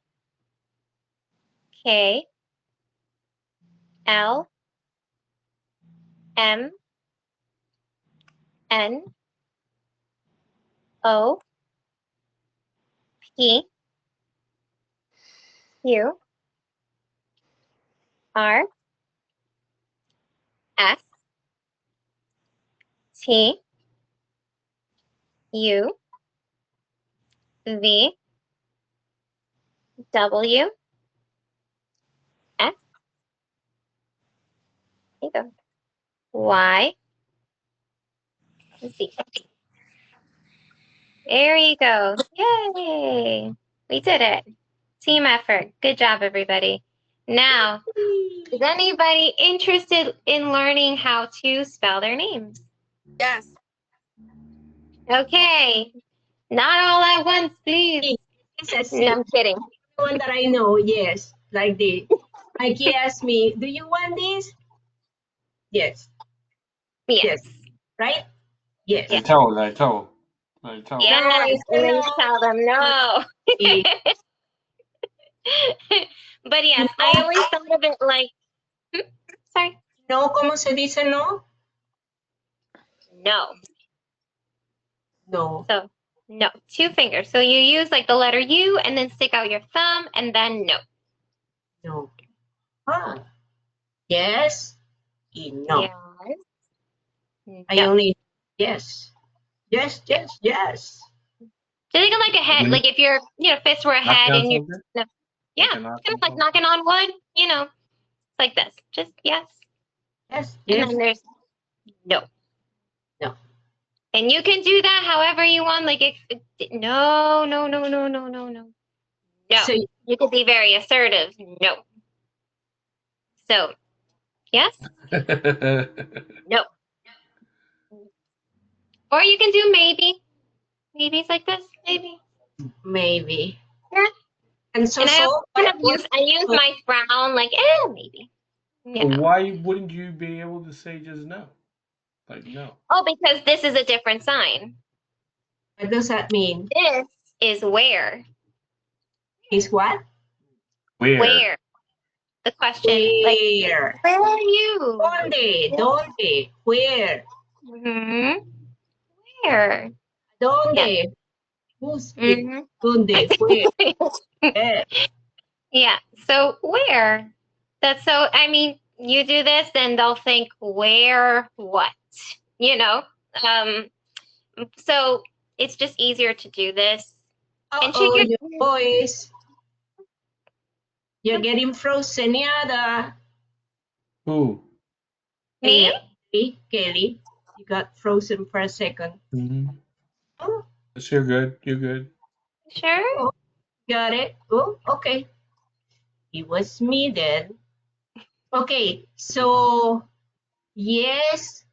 K, L, M, N, O, P, Q, R, S, T, U, V, W, X, there you go, Y, Z. There you go. Yay! We did it. Team effort. Good job, everybody. Now, is anybody interested in learning how to spell their names? Yes. Okay. Not all at once, please. It's No, I'm kidding. one that I know, yes. Like Mikey asked me, do you want this? Yes. Yes. Yes. Right? Yes. Yeah. I told. I told. I told. Yes. No, I said And then no. you tell them no. Y But yes, I always thought of it like, sorry, no, ¿cómo se dice no? no. No. So, no, 2 fingers. So you use like the letter U and then stick out your thumb and then no. No. Ah. Yes. Y no. Yes. I No. only yes. Yes, yes, yes. So think of like a head, like if your fists were a Knock head down and you're, something. yeah, Like a kind knock of on like something. knocking on wood, like this. Just yes. Yes, And yes. then there's no. No. And you can do that however you want. Like no, no, no, no, no, no, no. No. So You could be very assertive. No. So, yes, no. Or you can do maybe. Maybe it's like this. Maybe. maybe. Yeah. And so And I so kind what, of use so my frown like, maybe. But Yeah. why wouldn't you be able to say just no? Like no. Oh, because this is a different sign. what does that mean? This is where. Is what? Where? Where? The question, like, Where? where are you? ¿Dónde? ¿Dónde? Where? Mm-hmm. Where? Yeah. ¿Dónde? Who's it? Mm-hmm. ¿Dónde? Where? Where? Yeah. So where? That's so. I mean, you do this, then they'll think where what. You know. Um. So it's just easier to do this. And should Uh-oh, your you boys. You're getting frozen, Yada. Who? me? Kelly, you got frozen for a second. Mm-hmm. Oh, Yes, you're good. You're good. Sure. oh, got it. Oh, okay. It was me then. Okay, so yes,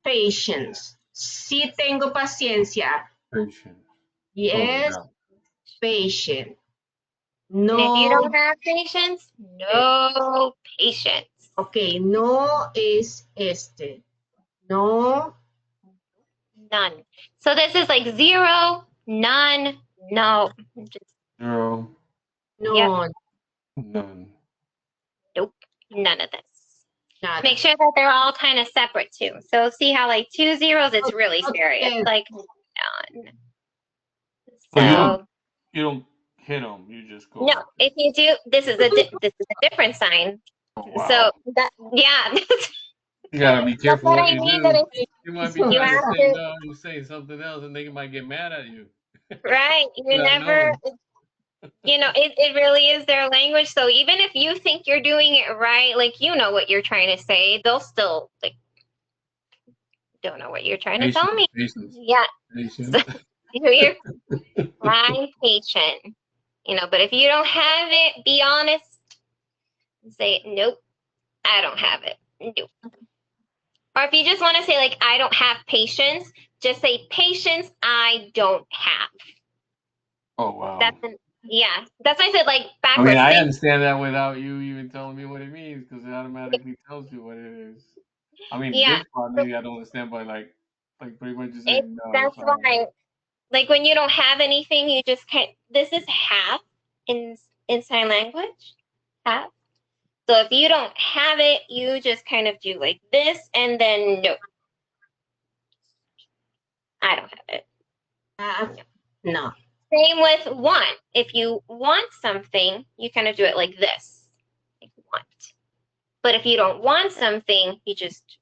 patience. Sí tengo paciencia. Patient. Oh Yes, no. patient. And if you No, don't have patience, no patience. okay, no es este. No, None. So this is like 0, none, no. Just, Zero. yep, no, None. nope, none of this. nada. Make sure that they're all kind of separate too. So see how like 2 zeros, it's really serious. Okay. Like none. Oh, So you don't hit them. You just go no, like this. if you do, this is a different sign. Oh wow. So that yeah, You gotta be that's careful what what I you mean. That do. it's You might be you trying to have say to no, you say something else, and they might get mad at you. right. You Not never. knowing. It really is their language. So even if you think you're doing it right, like you know what you're trying to say, they'll still like don't know what you're trying to tell Patience. me. Patience. Yeah. So Patience. you're I'm patient. But if you don't have it, be honest and say, nope, I don't have it. Nope. Or if you just want to say like I don't have patience, just say patience I don't have. Oh wow. That's why I said like I backwards. mean, I understand that without you even telling me what it means because it automatically tells you what it is. I mean, Yeah, this part maybe I don't understand, but like pretty much just saying no. that's Sorry. why. Like when you don't have anything, you just can't. This is have in sign language. Have. So if you don't have it, you just kind of do like this, and then no, I don't have it. No. Same with want. If you want something, you kind of do it like this, like want. But if you don't want something, you just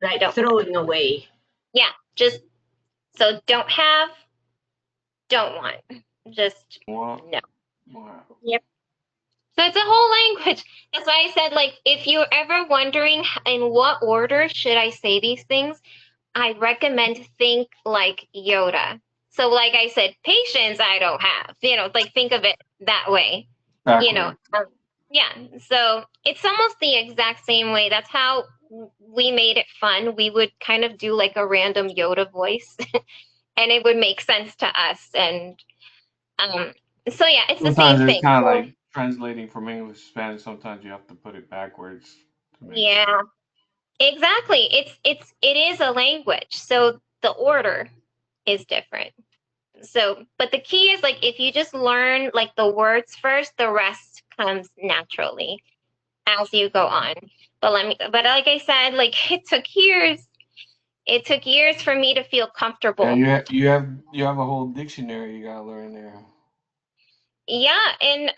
Like don't. throwing away. Yeah, just so don't have, don't want. Just Wow. no. Wow. Yep. So it's a whole language. That's why I said, like, if you're ever wondering in what order should I say these things, I recommend think like Yoda. So, like I said, patience I don't have. Like think of it that way. Backwards. Yeah. So it's almost the exact same way. That's how we made it fun. We would kind of do like a random Yoda voice, and it would make sense to us. And so yeah, it's the Sometimes same it's thing. kind of So, like translating from English to Spanish. Sometimes you have to put it backwards to make sense. yeah. Exactly. It is a language. So the order is different. So, but the key is like if you just learn like the words first, the rest comes naturally as you go on. But like I said, like it took years. It took years for me to feel Yeah, comfortable. you have a whole dictionary you gotta learn there. Yeah, and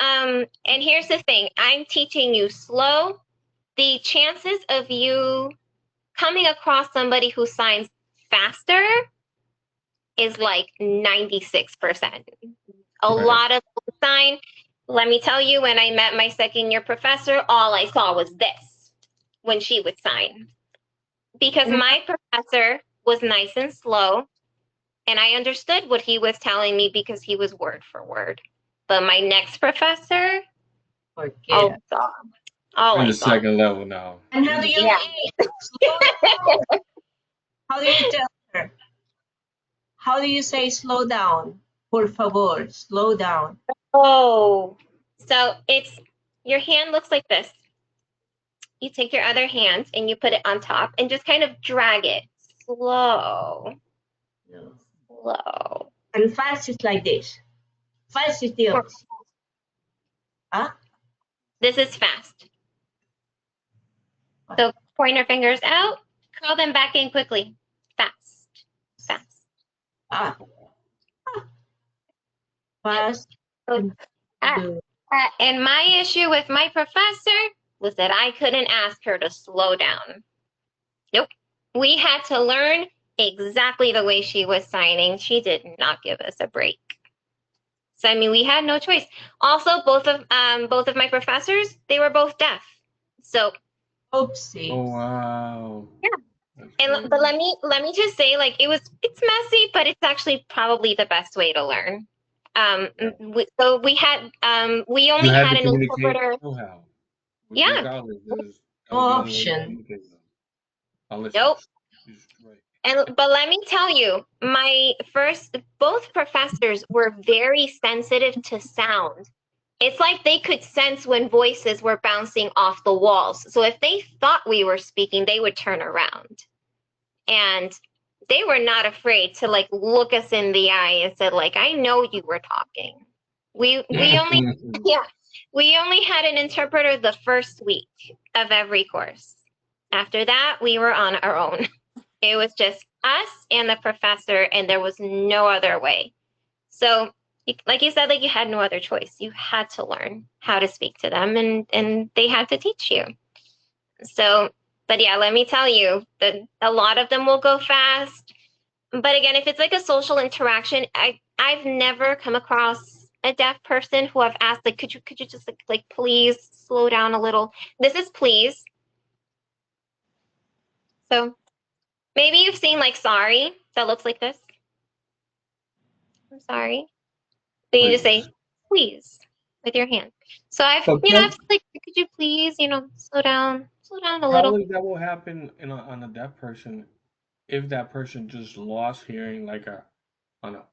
here's the thing. I'm teaching you slow. The chances of you coming across somebody who signs faster is like 96%. A Right. lot of people sign. Let me tell you, when I met my second year professor, all I saw was this when she would sign. Because my professor was nice and slow, and I understood what he was telling me because he was word for word. But my next professor, Forget all it. I saw. All We're in I the saw. second level now. And We're how in do the you Yeah. say slow down? How do you tell her? How do you say slow down? Por favor, slow down. Oh, so your hand looks like this. You take your other hand and you put it on top and just kind of drag it slow, No. slow. And fast is like this. Fast is the opposite. Huh? This is fast. So pointer fingers out, curl them back in quickly. Fast, fast. Ah, fast. So, uh, Do. and my issue with my professor was that I couldn't ask her to slow down. Nope. We had to learn exactly the way she was signing. She did not give us a break. So I mean, we had no choice. Also, both of my professors, they were both deaf. So Oopsie. Oh wow. yeah. That's And but crazy. let me just say, like it's messy, but it's actually probably the best way to learn. Yeah. We You only had had to an communicate interpreter. somehow. Yeah. Regardless, that No was the only way to option. communicate with them. Unless Nope. you right. But let me tell you, both professors were very sensitive to sound. It's like they could sense when voices were bouncing off the walls. So if they thought we were speaking, they would turn around. And they were not afraid to like look us in the eye and said, like, I know you were talking. We only yeah, we only had an interpreter the first week of every course. After that, we were on our own. It was just us and the professor, and there was no other way. So, like you said, like you had no other choice. You had to learn how to speak to them, and they had to teach you. So, but yeah, let me tell you that a lot of them will go fast. But again, if it's like a social interaction, I've never come across a deaf person who I've asked like, could you just like please slow down a little? This is please. So maybe you've seen like sorry that looks like this. I'm sorry. Then you just say, Please. please, with your hand. So I've Okay. said, like, could you please, slow down, slow down a little. Probably that will happen on a deaf person if that person just lost hearing like on a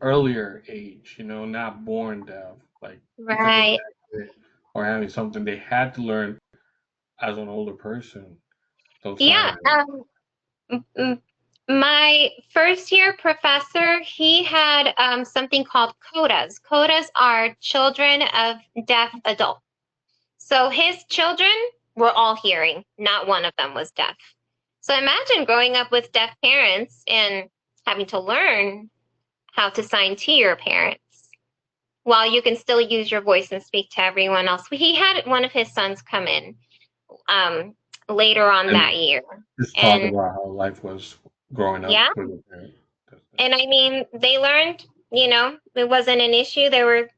earlier age, not born deaf, like because of an Right. accident or having something they had to learn as an older person. Those Yeah. signs. M- my first year professor, he had something called codas. Codas are children of deaf adults. So his children were all hearing. Not one of them was deaf. So imagine growing up with deaf parents and having to learn how to sign to your parents while you can still use your voice and speak to everyone else. He had one of his sons come in um, later on And that year. just talk And about how life was growing up yeah, with a parent. and I mean, they learned, it wasn't an issue. They were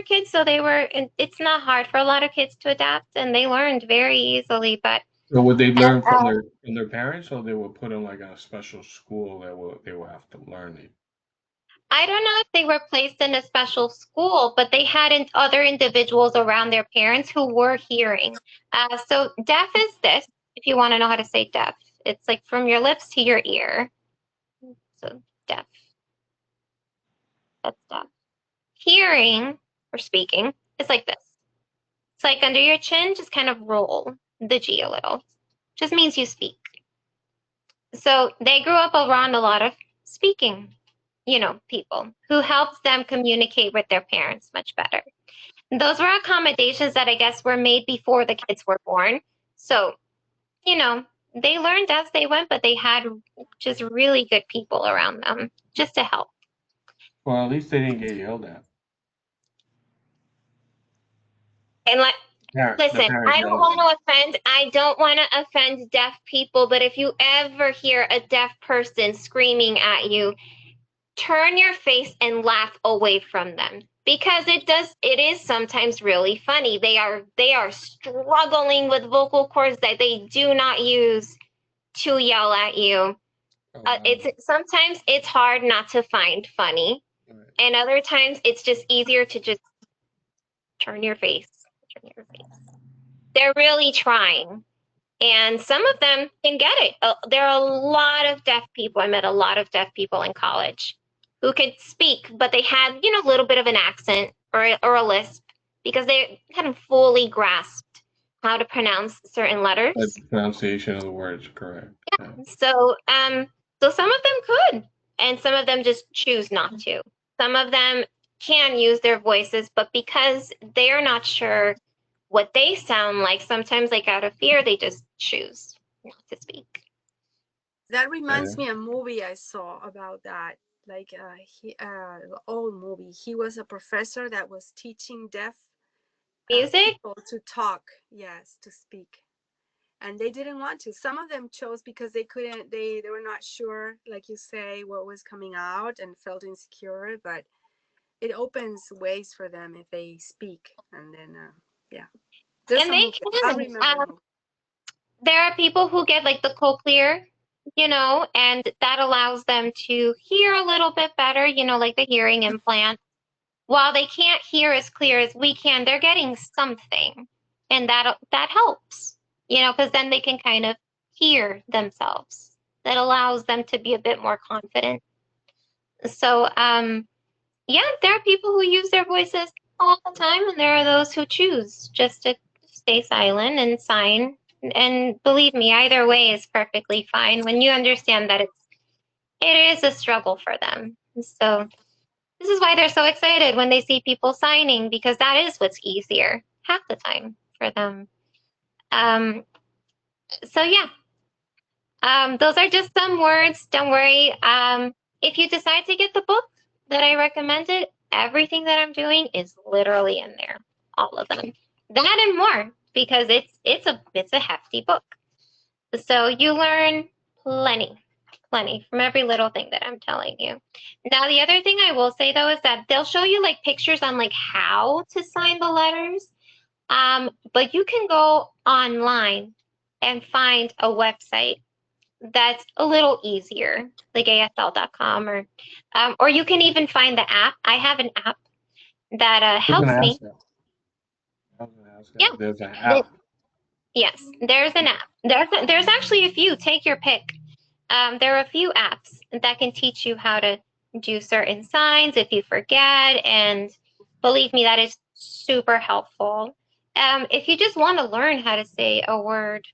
kids, so it's not hard for a lot of kids to adapt, and they learned very easily. But So would they as, learn from their parents, or they would put them like in a special school that they will have to learn it? I don't know if they were placed in a special school, but they had other individuals around their parents who were hearing. So deaf is this, if you want to know how to say deaf. It's like from your lips to your ear. So deaf, that's deaf. Hearing or speaking is like this. It's like under your chin, just kind of roll the G a little. Just means you speak. So they grew up around a lot of speaking, people who helped them communicate with their parents much better. Those were accommodations that I guess were made before the kids were born. So, you know, they learned as they went, but they had just really good people around them just to help. Well, at least they didn't get yelled at. And The listen, parents I yelled at. don't want to offend deaf people, but if you ever hear a deaf person screaming at you, turn your face and laugh away from them because it is sometimes really funny. They are struggling with vocal cords that they do not use to yell at you. Oh, wow. It's sometimes it's hard not to find funny, Right. and other times it's just easier to just turn your face. Turn your face. They're really trying. And some of them can get it. There are a lot of deaf people. I met a lot of deaf people in college who could speak, but they had, a little bit of an accent or a lisp because they hadn't fully grasped how to pronounce certain The letters. pronunciation of the words correct. Yeah. So some of them could, and some of them just choose not to. Some of them can use their voices, but because they're not sure what they sound like, sometimes like out of fear, they just choose not to speak. That reminds Yeah. me of a movie I saw about that. Like old movie. He was a professor that was teaching deaf Music? people to talk, yes, to speak. And they didn't want to. Some of them chose because they couldn't, they were not sure, like you say, what was coming out and felt insecure, but it opens ways for them if they speak. And then, yeah, there's And a they movie. I can. remember the movie. There are people who get like the cochlear, and that allows them to hear a little bit better, like the hearing implant. While they can't hear as clear as we can, they're getting something. And that helps, because then they can kind of hear themselves. That allows them to be a bit more confident. So, yeah, there are people who use their voices all the time, and there are those who choose just to stay silent and sign. And believe me, either way is perfectly fine when you understand that it is a struggle for them. So this is why they're so excited when they see people signing, because that is what's easier half the time for them. Um, so yeah, those are just some words. Don't worry. If you decide to get the book that I recommended, everything that I'm doing is literally in there, all of them. That and more, because it's a hefty book. So you learn plenty from every little thing that I'm telling you. Now, the other thing I will say though is that they'll show you like pictures on like how to sign the letters. But you can go online and find a website that's a little easier, like ASL.com, or you can even find the app. I have an app that I was gonna helps me. ask that. I was gonna ask that Yeah, if there's an the, app Yes, there's an app. There's actually a few. Take your pick. There are a few apps that can teach you how to do certain signs if you forget, and believe me, that is super helpful. If you just want to learn how to say a word,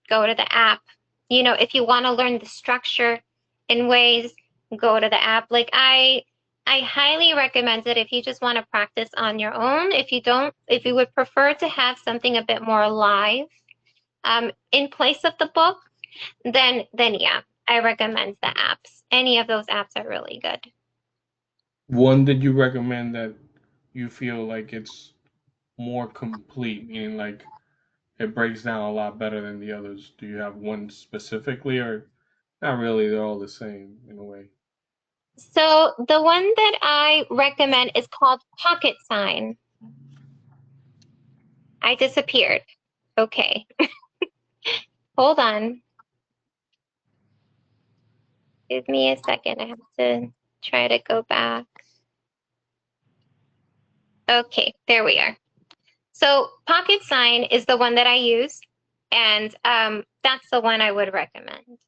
go to the app. You know, if you want to learn the structure in ways, go to the app. Like I highly recommend it if you just want to practice on your own. If you would prefer to have something a bit more live, in place of the book, then yeah, I recommend the apps. Any of those apps are really good. One that you recommend that you feel like it's more complete, meaning like it breaks down a lot better than the others. Do you have one specifically, or not really? They're all the same in a way. So the one that I recommend is called Pocket Sign. I disappeared. Okay. Hold on. Give me a second. I have to try to go back. Okay, there we are. So Pocket Sign is the one that I use, and that's the one I would recommend.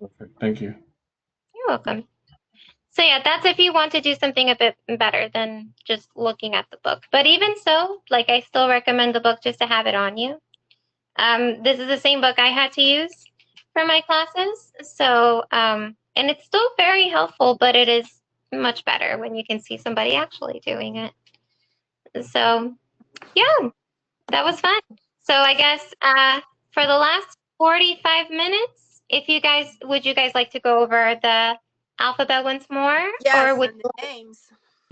Okay, thank you. You're welcome. So yeah, that's if you want to do something a bit better than just looking at the book. But even so, like I still recommend the book just to have it on you. This is the same book I had to use for my classes. So, and it's still very helpful, but it is much better when you can see somebody actually doing it. So yeah, that was fun. So I guess for the last 45 minutes, would you guys like to go over the alphabet once more? Or Yes, would and the names.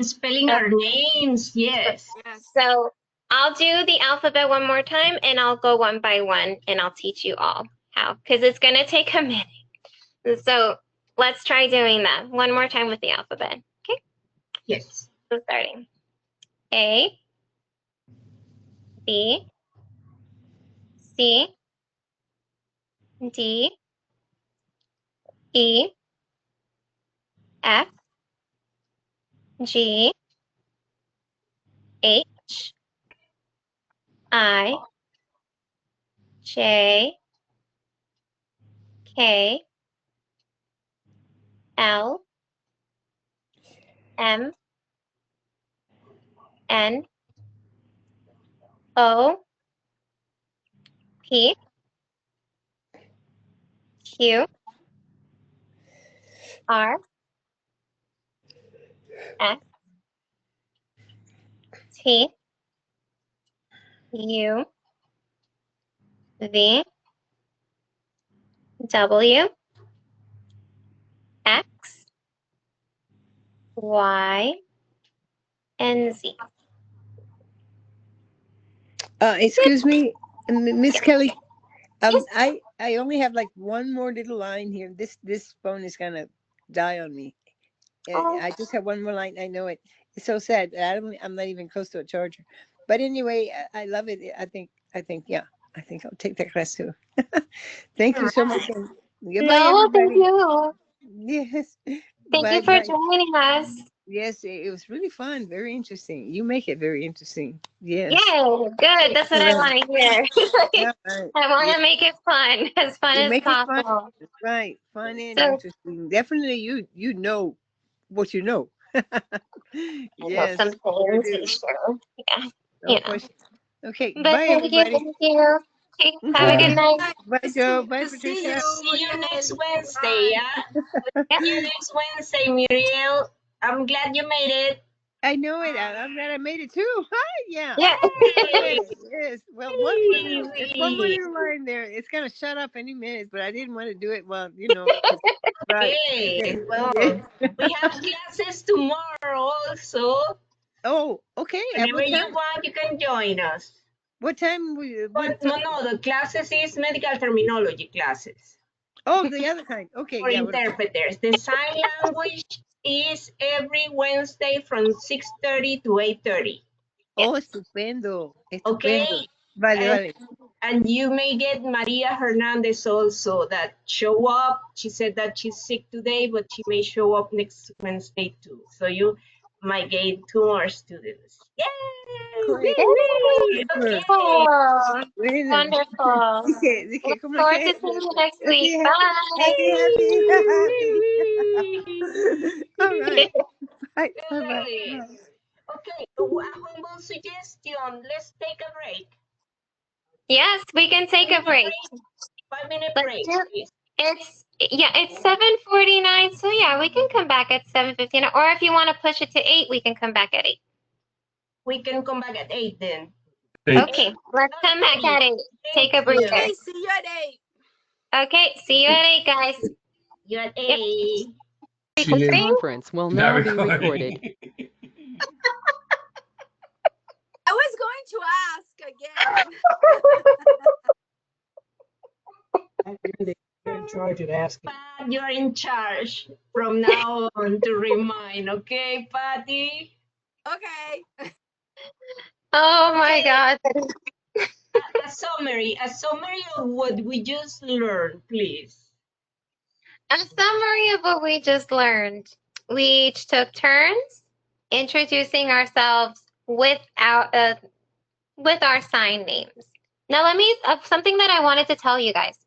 Spelling uh, our names, yes. Yes. so I'll do the alphabet one more time and I'll go one by one and I'll teach you all how, because it's going to take a minute. So let's try doing that one more time with the alphabet. Okay, Yes. so starting A, B, C, D, E, F, G, H, I, J, K, L, M, N, O, P, Q, R, S, T, U, V, W, X, Y, and Z. Excuse me, Miss Yes. Kelly. Yes. I only have like one more little line here. This phone is gonna die on me. Oh, I just have one more line. I know it. It's so sad. I'm not even close to a charger. But anyway, I love it. Yeah. I think I'll take that class too. Thank all you so right. much. And goodbye, No, thank everybody. you. Yes. Thank Bye you for bye. joining us. Yes, it was really fun. Very interesting. You make it very interesting. Yes. Yay, good. That's what I Excellent. want to hear. Yeah, right. I want Yeah. to make it fun, as fun You as make it fun. possible. Right. Fun and So, interesting. Definitely you know what you know. I know Yes, some you things do. is true. Yeah, No you know. question. Okay, But bye everybody. thank you. Okay, have a Mhm. good Bye. night. Bye Nice Joe. Bye to see you, Patricia. See you next Muriel. Wednesday, Bye. yeah? Yep. See you next Wednesday, Muriel. I'm glad you made it. I know it. Bye. I'm glad I made it too. Hi, yeah. Yeah. I made Yay! it. Yes. Well, one more little. It's one more Wee. little line there. It's gonna shut up any minute, but I didn't want to do it. Well, you know. Right. Okay. Okay, Yeah. well, we have classes tomorrow also. Oh, okay. At Whenever what you time? want, you can join us. What time? What But no, time? no, the classes is medical terminology classes Oh, the other kind. Okay. for Yeah. What? interpreters. The sign language is every Wednesday from 6:30 to 8:30. Yes. Oh, estupendo. Estupendo. Okay? Vale, And vale. and you may get Maria Hernandez also that show up. She said that she's sick today, but she may show up next Wednesday too. So might gain 2 more students. Yay! Great. Woo! Super. Okay. Wonderful. Bueno. Wonderful. Dije, Look ¿cómo es forward to que? seeing you next week. Okay, Bye. happy, happy, Wee, happy. All right. Bye. Bye. Bye. Good. Bye. Okay, a humble suggestion. Let's take a break. Yes, we can take a break. 5-minute Let's break, do. please. It's 7:49. So yeah, we can come back at 7:15. Or if you want to push it to 8, we can come back at 8. We can come back at 8 then. Okay, let's come back at 8. Take a breather. Okay, see you at 8. Okay, see you at 8, guys. You're at Yep. 8. See you. Conference will now be recorded. I was going to ask again. You're in charge of asking. Pat, you're in charge from now on to remind, okay, Patty? Okay. Oh my Okay. God. A summary of what we just learned, please. A summary of what we just learned. We each took turns introducing ourselves with our sign names. Now, something that I wanted to tell you guys.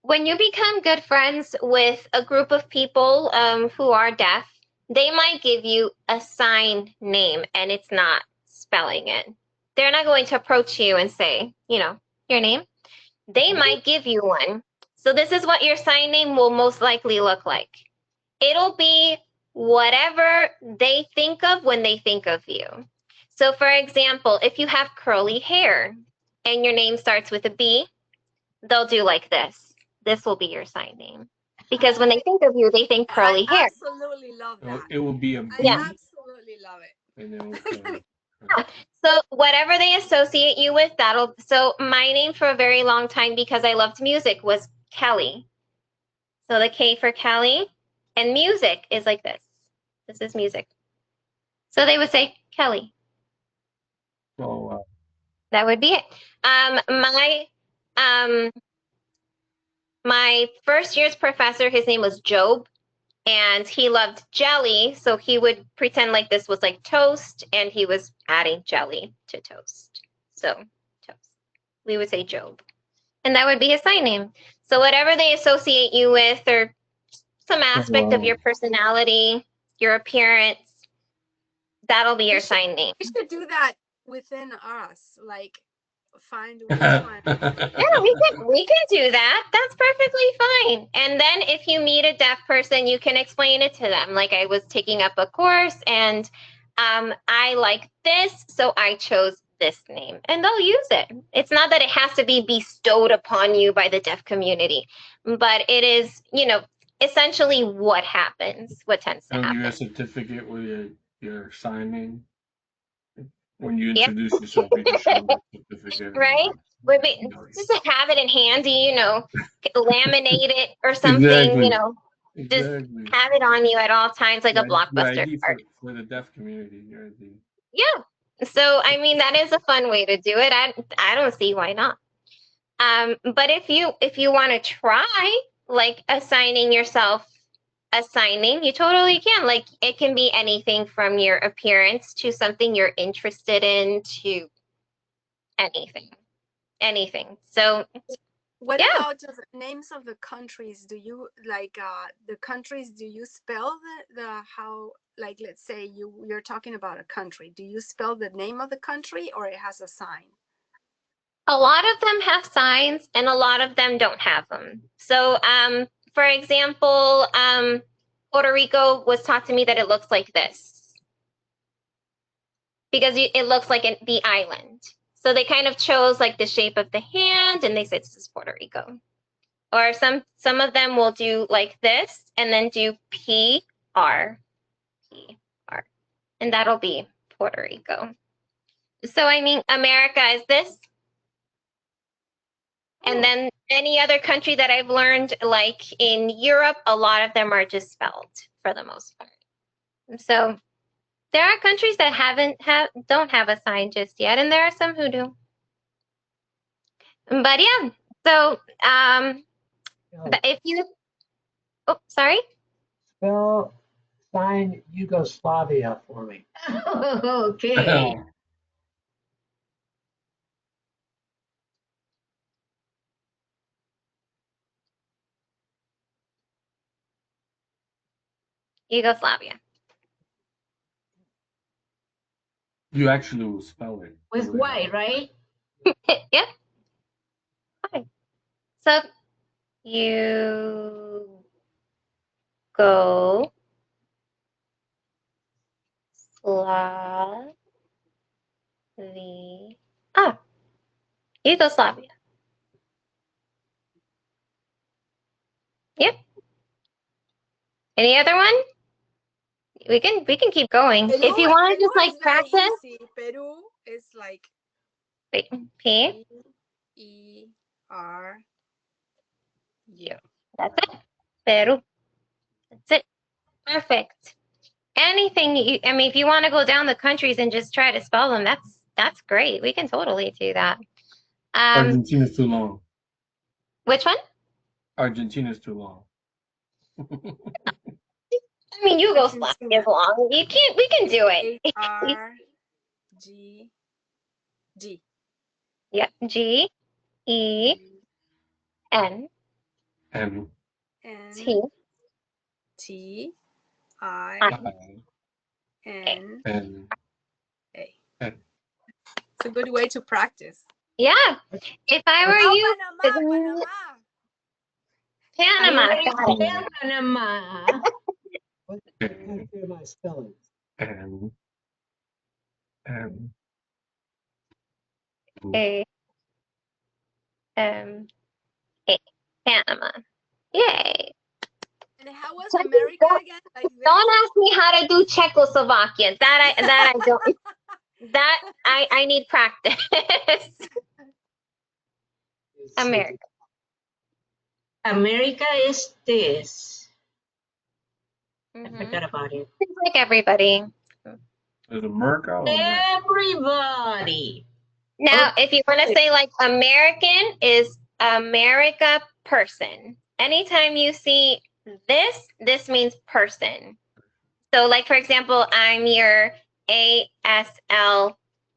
When you become good friends with a group of people who are deaf, they might give you a sign name and it's not spelling it. They're not going to approach you and say, your name. They might give you one. So this is what your sign name will most likely look like. It'll be whatever they think of when they think of you. So for example, if you have curly hair and your name starts with a B, they'll do like this. This will be your sign name. Because when they think of you, they think curly I hair. absolutely love that. It will be a B. I absolutely love it. And then we'll curly. So whatever they associate you with, so my name for a very long time, because I loved music, was Kelly. So the K for Kelly, and music is like this. This is music. So they would say Kelly. So That would be it. My first year's professor, his name was Job, and he loved jelly, so he would pretend like this was like toast, and he was adding jelly to toast. So toast. We would say Job, and that would be his sign name. So whatever they associate you with, or some aspect of your personality, your appearance, that'll be your sign name. We should do that within us, like find which one. Yeah, we can do that. That's perfectly fine. And then if you meet a deaf person, you can explain it to them. Like, I was taking up a course and I like this, so I chose this name, and they'll use it. It's not that it has to be bestowed upon you by the deaf community, but it is, essentially what tends to They'll give you a happen. certificate with your sign name. When you introduce yourself, you just show them the certificate. Right? Just to have it in handy, laminate it or something, Exactly. just have it on you at all times, like a Your Blockbuster ID card. for the deaf community. Your ID. Yeah. So, I mean, that is a fun way to do it. I don't see why not. But if you want to try, like, assigning yourself a sign name, you totally can. Like, it can be anything from your appearance to something you're interested in to anything. So What yeah. about the names of the countries? Do you like the countries? Do you spell the how? Like, let's say you're talking about a country. Do you spell the name of the country, or it has a sign? A lot of them have signs and a lot of them don't have them. So, for example, Puerto Rico was taught to me that it looks like this because it looks like the island. So they kind of chose like the shape of the hand and they said this is Puerto Rico. Or some of them will do like this and then do PR, and that'll be Puerto Rico. So, I mean, America is this. And then any other country that I've learned, like in Europe, a lot of them are just spelled for the most part. So there are countries that don't have a sign just yet, and there are some who do. But yeah, so if you, oh, sorry. Spell sign Yugoslavia for me. Okay. Yugoslavia. You actually will spell it. With Y, right? Yep. Okay. So you go Slavia. Ah, Yugoslavia. Yep. Any other one? We can keep going. Peru, If you want to Peru just like is very practice. easy. Peru is like P. P-E-R-U. That's it. Peru. That's it. Perfect. Anything I mean, if you want to go down the countries and just try to spell them, that's great. We can totally do that. Argentina's too long. Which one? Argentina's too long. I mean, Yugoslavia is long. We can do it. A-R-G-G. Yep. G E N And T I N-T-I-N-A. and It's a good way to practice. Yeah. If I were Oh, you, Panama. Panama. Got it. Panama. What country am I spelling? and A M A. Panama. Yay. And how was America again? Like this? Don't ask me how to do Czechoslovakia. That I don't. That I need practice. America. America is this. I Mhm. forgot about it. Seems like everybody. Is America or Everybody. Now, if you want to say like American is America person. Anytime you see this means person. So like, for example, I'm your ASL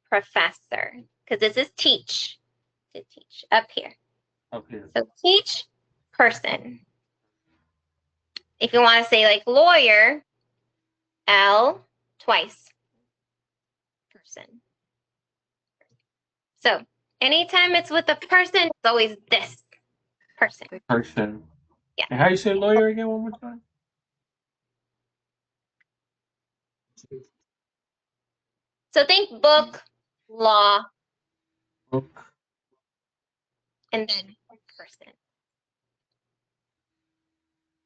professor because this is teach, to teach up here. up here? So teach person. If you want to say like lawyer, L twice, person. So anytime it's with a person, it's always this person. Person. Yeah. And how you say lawyer again one more time? So think book, law, Book. and then person.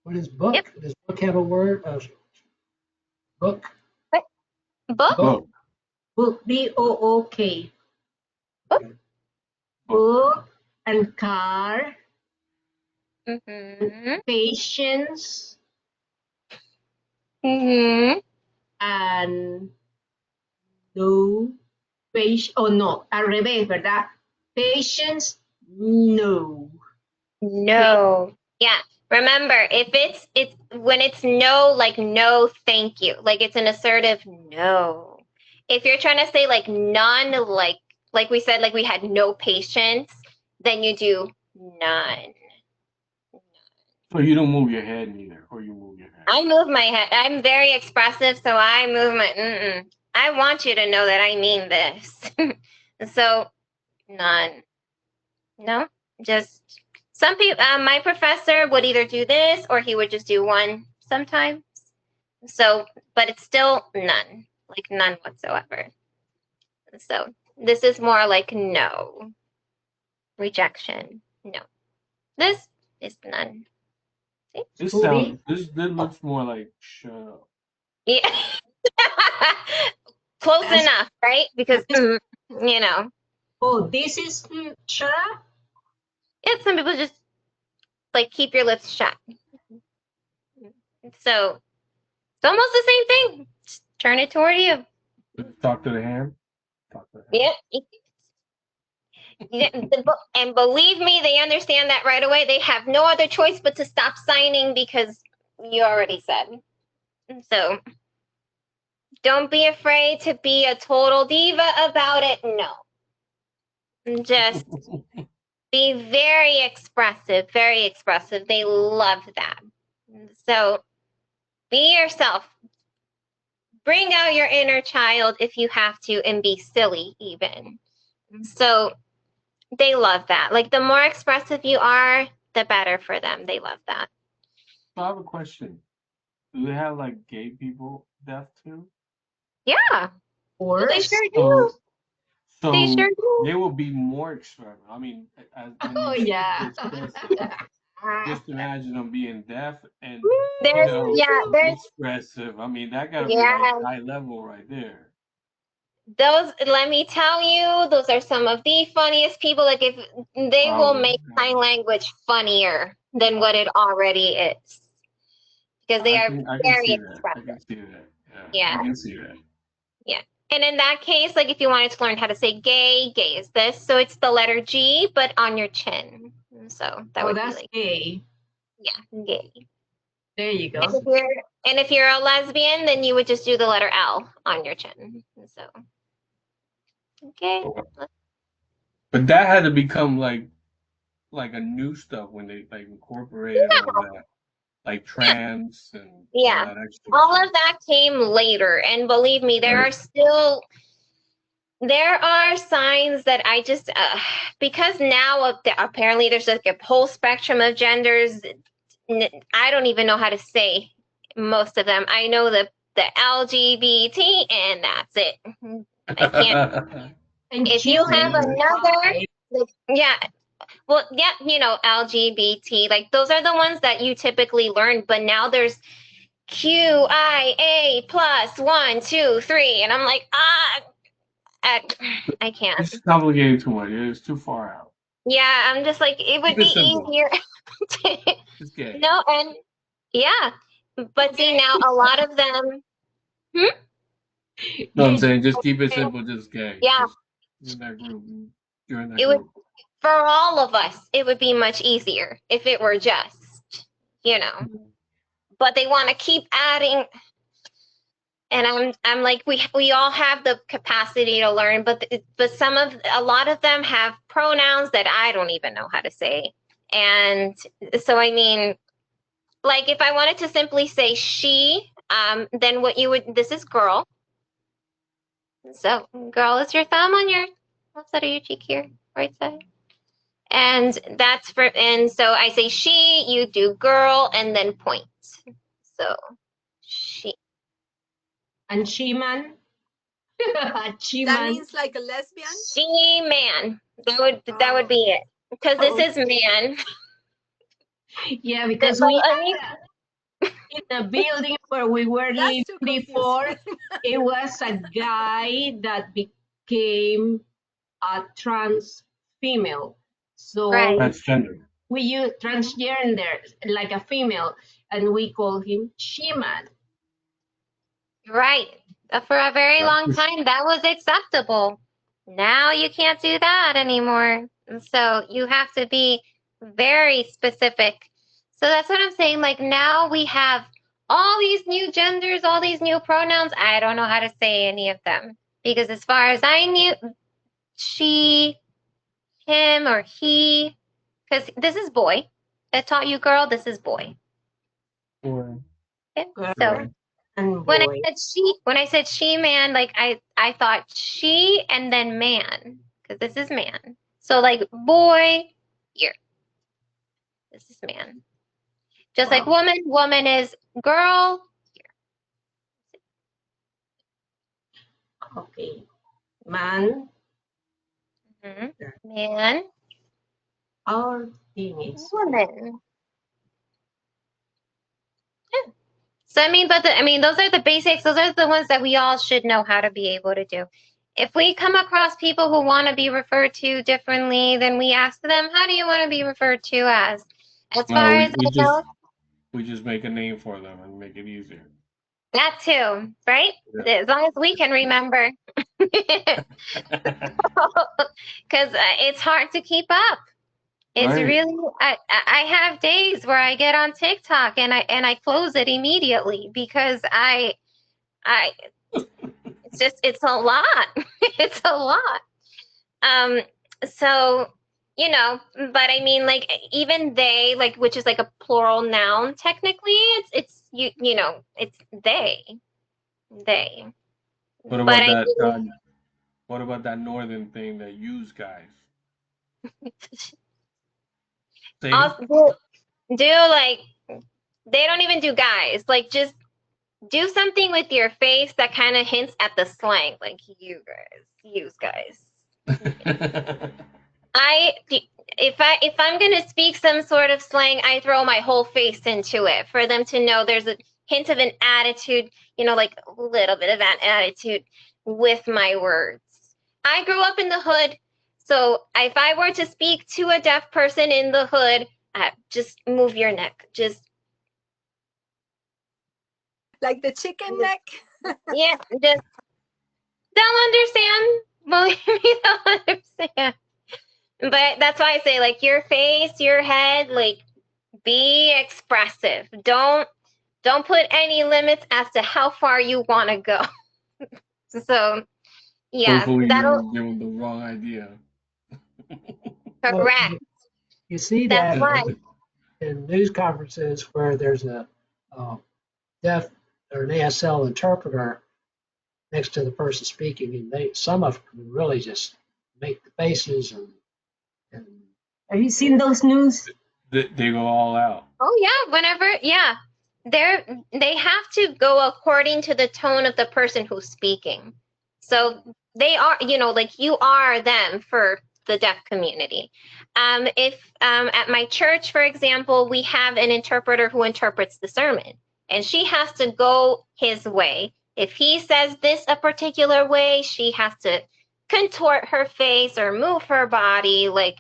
What is book? Yep. Does book have a word? Book. Book. Book. Book, B-O-O-K. Book. Book and car. Mm-hmm. Patience Mm-hmm. and no. Oh, no. Al revés, ¿verdad? Patience, no. No. Yeah. Remember, if it's when it's no, like no, thank you. Like it's an assertive no. If you're trying to say like none, like we said, like we had no patience, then you do none. So you don't move your head neither, or you move your head. I move my head. I'm very expressive, so I move my. I want you to know that I mean this. So none. No, just some people. My professor would either do this or he would just do one sometimes. So, but it's still none, like none whatsoever. So this is more like no, rejection. No, this is none. See? This sounds. This looks more like shut up. Yeah. Close enough, right? Because you know. Oh, this is shut up? Yeah, some people just like keep your lips shut. So it's almost the same thing. Just turn it toward you. Talk to the hand. Talk to the hand. Yeah. And believe me, they understand that right away. They have no other choice but to stop signing because you already said. So don't be afraid to be a total diva about it. No. Just be very expressive, very expressive. They love that. So be yourself. Bring out your inner child if you have to and be silly even. So they love that. Like the more expressive you are, the better for them. They love that. So I have a question. Do they have like gay people deaf too? Yeah. Or They sure do. So They sure so do. they will be more extravagant. I mean, when oh you say yeah. expressive, just imagine them being deaf and There's there's expressive. I mean, that gotta be like yeah. high level right there. Those, let me tell you, those are some of the funniest people. Like if they will Oh, make sign language funnier than what it already is. Because they I are can very see that. I expressive. can see that. Yeah, I Yeah. can see that. Yeah. And in that case, like if you wanted to learn how to say gay, gay is this. So it's the letter G, but on your chin. So that Oh, would be that's like, gay. yeah, gay. There you And go. if you're a lesbian, then you would just do the letter L on your chin. So okay. But that had to become like a new stuff when they like incorporated all that, like trans and all Yeah. that extra All shit. of that came later. And believe me, there are signs that I just, because now apparently there's like a whole spectrum of genders. I don't even know how to say most of them. I know the LGBT and that's it. I can't. And If you have another, QI. yeah, well, yeah, LGBT, like those are the ones that you typically learn, but now there's QIA plus 1, 2, 3, and I'm like, I can't. It's complicated too much. It's too far out. Yeah, I'm just like, it would Keep it be simple. easier. It's gay. No, and yeah, but see now a lot of them, hmm? No, I'm Gay. saying just keep it simple. Just gay. Yeah, Just in that group. You're in that it would, group. for all of us, it would be much easier if it were just, you know, but they want to keep adding. And I'm like, we all have the capacity to learn, but a lot of them have pronouns that I don't even know how to say. And so I mean, like if I wanted to simply say she, then what you would, this is girl. So girl is your thumb on your left side of your cheek here, right side. And and so I say she, you do girl, and then point. So she. And She-Man. That She-Man. means like a lesbian. She man. That would Oh, be it. Because this Oh, is man. yeah, But because we I mean, in the building where we were that's living too before, confusing. it was a guy that became a trans female. So right, Transgender. we use transgender like a female, and we call him She-Man. right. For a very long That's time, that was acceptable. Now you can't do that anymore. And so you have to be very specific. So that's what I'm saying. Like now we have all these new genders, all these new pronouns. I don't know how to say any of them because as far as I knew, she, him, or he, because this is boy. I taught you girl, this is boy. or Okay? So Girl and boy. when I said she man, like I thought she and then man, because this is man. So like boy, here. This is man. Just like Wow. woman, woman is girl. Okay. Man Mhm. Man, or teenage. woman. Yeah. So I mean, those are the basics. Those are the ones that we all should know how to be able to do. If we come across people who want to be referred to differently, then we ask them, "How do you want to be referred to as?" As no, far as I know, we just make a name for them and make it easier. that too, right? Yeah. As long as we can remember, because it's hard to keep up. It's Right. really I have days where I get on TikTok and I close it immediately because I it's a lot. It's a lot. Um, so, but I mean, like, even they, like, which is like a plural noun, technically, it's it's they. What But about I that? mean, What about that northern thing that use guys? See? also do like, they don't even do guys. Like, just do something with your face that kind of hints at the slang, like, you guys, use guys. I if I'm gonna speak some sort of slang, I throw my whole face into it for them to know there's a hint of an attitude, like a little bit of an attitude with my words. I grew up in the hood, so if I were to speak to a deaf person in the hood, just move your neck. Just Like the chicken neck. yeah, just they'll understand. Believe me, they'll understand. But that's why I say, like, your face, your head, like, be expressive. Don't put any limits as to how far you want to go. So, yeah, Hopefully you that'll don't give them the wrong idea. Well, correct. you see That's that why. in news conferences where there's a deaf or an ASL interpreter next to the person speaking, and some of them really just make the faces and Have you seen those news? They go all out. Oh yeah, whenever, yeah. They have to go according to the tone of the person who's speaking. So they are, like, you are them for the deaf community. If at my church, for example, we have an interpreter who interprets the sermon, and she has to go his way. If he says this a particular way, she has to contort her face or move her body. Like,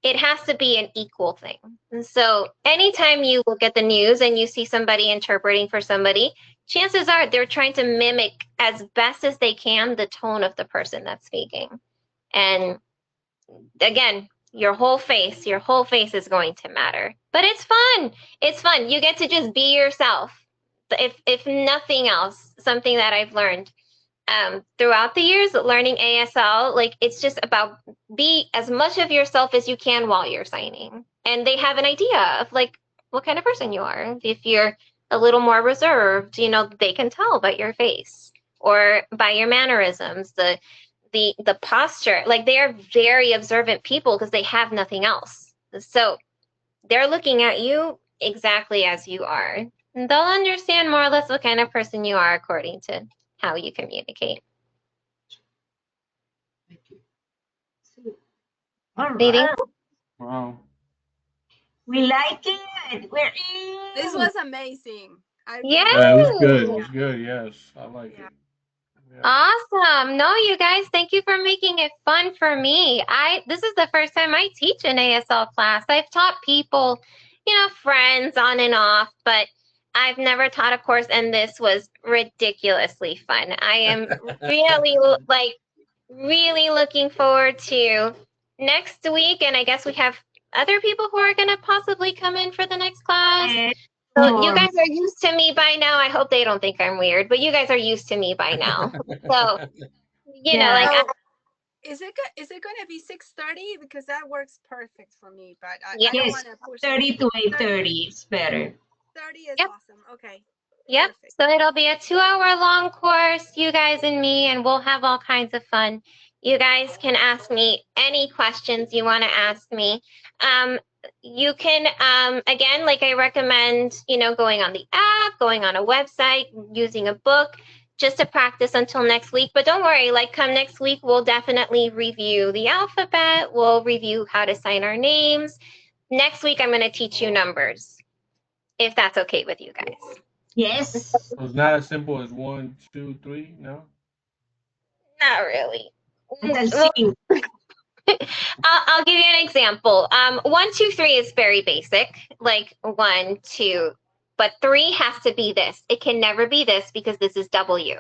it has to be an equal thing. And so anytime you look at the news and you see somebody interpreting for somebody, chances are they're trying to mimic as best as they can the tone of the person that's speaking. And again, your whole face is going to matter. But it's fun. It's fun. You get to just be yourself. If nothing else, something that I've learned throughout the years learning ASL, like, it's just about be as much of yourself as you can while you're signing. And they have an idea of, like, what kind of person you are. If you're a little more reserved, they can tell by your face or by your mannerisms, the posture. Like, they are very observant people because they have nothing else. So they're looking at you exactly as you are. And they'll understand more or less what kind of person you are according to how you communicate. thank you. All Anything? right. Wow. We like it. We're in. This was amazing. I Yeah. really It enjoyed was good. It it. was good. Yes, I like Yeah. it. Yeah. Awesome. No, you guys, thank you for making it fun for me. This is the first time I teach an ASL class. I've taught people, friends on and off, but I've never taught a course, and this was ridiculously fun. I am really, like, really looking forward to next week, and I guess we have other people who are going to possibly come in for the next class. Eh, So you more. guys are used to me by now. I hope they don't think I'm weird, but you guys are used to me by now. So, Yeah. like, So is it gonna be 6:30? Because that works perfect for me, but I don't Yes, want to push 30 anything. to 30, 8:30 is better. 30 is yep, awesome. Okay. yep. Perfect. So it'll be a 2-hour long course, you guys and me, and we'll have all kinds of fun. You guys can ask me any questions you want to ask me. You can, again, like, I recommend, going on the app, going on a website, using a book, just to practice until next week. But don't worry, like, come next week, we'll definitely review the alphabet. We'll review how to sign our names. Next week, I'm going to teach you numbers, if that's okay with you guys. Yes. So it's not as simple as 1, 2, 3. No. Not really. Until Well, 5. I'll give you an example. 1, 2, 3 is very basic, like 1, 2, but 3 has to be this. It can never be this because this is W.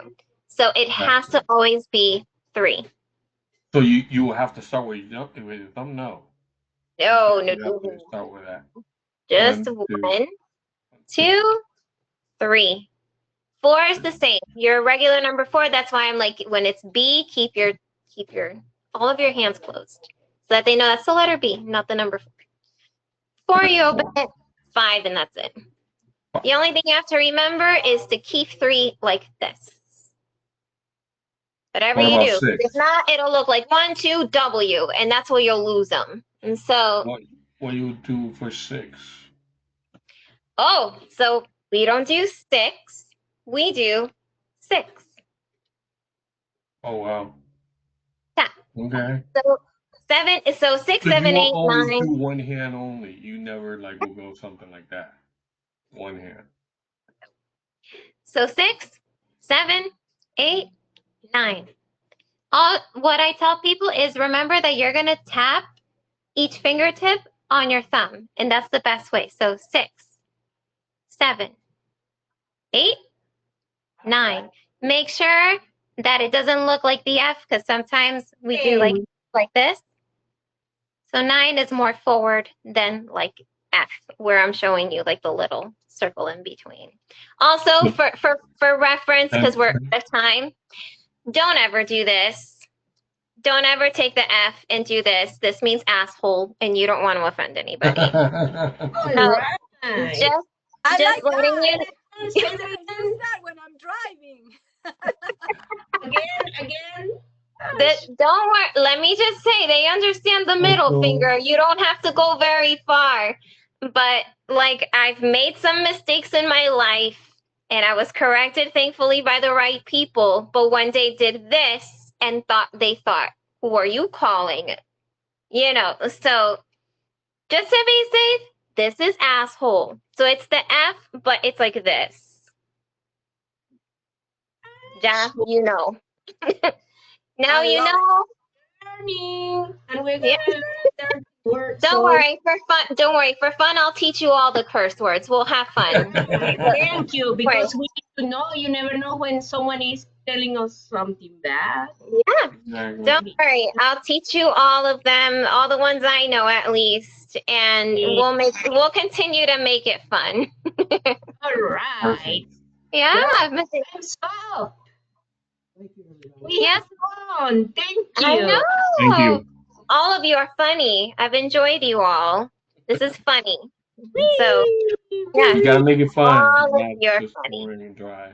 So it has Gotcha. to always be 3. So you will have to start with your thumb. No. No, Yeah, no. let's start with that. Just 1, 2. 1, 2, 3. 4 is the same. Your regular number 4. That's why I'm like, when it's B, keep your all of your hands closed so that they know that's the letter B, not the number 4. 4, you open it. 5, and that's it. The only thing you have to remember is to keep 3 like this. Whatever What you about do. 6? If not, it'll look like 1, 2, W, and that's where you'll lose them. And so, What you do for 6? so we don't do 6. We do 6. Oh, wow. Yeah. Okay. So 7. So 6, So you 7, will 8, always 9. do one hand only. You never like will go something like that. One hand. So 6, 7, 8, 9. All what I tell people is remember that you're gonna tap each fingertip on your thumb, and that's the best way. So 6, 7, 8, 9. Make sure that it doesn't look like the F because sometimes we do like this. So 9 is more forward than like F, where I'm showing you like the little circle in between. Also, for reference, because we're out of time, don't ever do this. Don't ever take the F and do this. This means asshole, and you don't want to offend anybody. So Right. just letting you. Say that I use that when I'm driving. again. Don't worry. Let me just say, they understand the middle finger. You don't have to go very far. But like, I've made some mistakes in my life, and I was corrected, thankfully, by the right people. But when they did this, and they thought, who are you calling? You know. So just to be safe, this is asshole. So it's the F, but it's like this. Yeah, you know. Now you know. Learning, and we're Yeah. gonna learn words. Don't worry, for fun. Don't worry, for fun. I'll teach you all the curse words. We'll have fun. Thank you, because we need to know. You never know when someone is telling us something bad. Yeah. Don't worry. I'll teach you all of them, all the ones I know at least, and we'll continue to make it fun. All right. Yeah. Time's up. We have fun. Thank I you. know. Thank you. All of you are funny. I've enjoyed you all. This is funny. So yeah, You gotta make it fun, all of not you are just funny. boring and dry.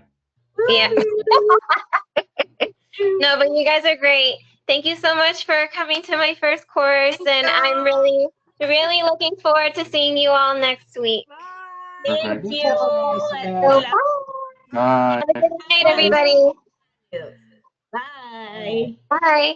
Yeah. No, but you guys are great. Thank you so much for coming to my first course, and I'm really, really looking forward to seeing you all next week. Bye. Thank Okay. you. So, Bye. have a good night, everybody. Bye. Bye.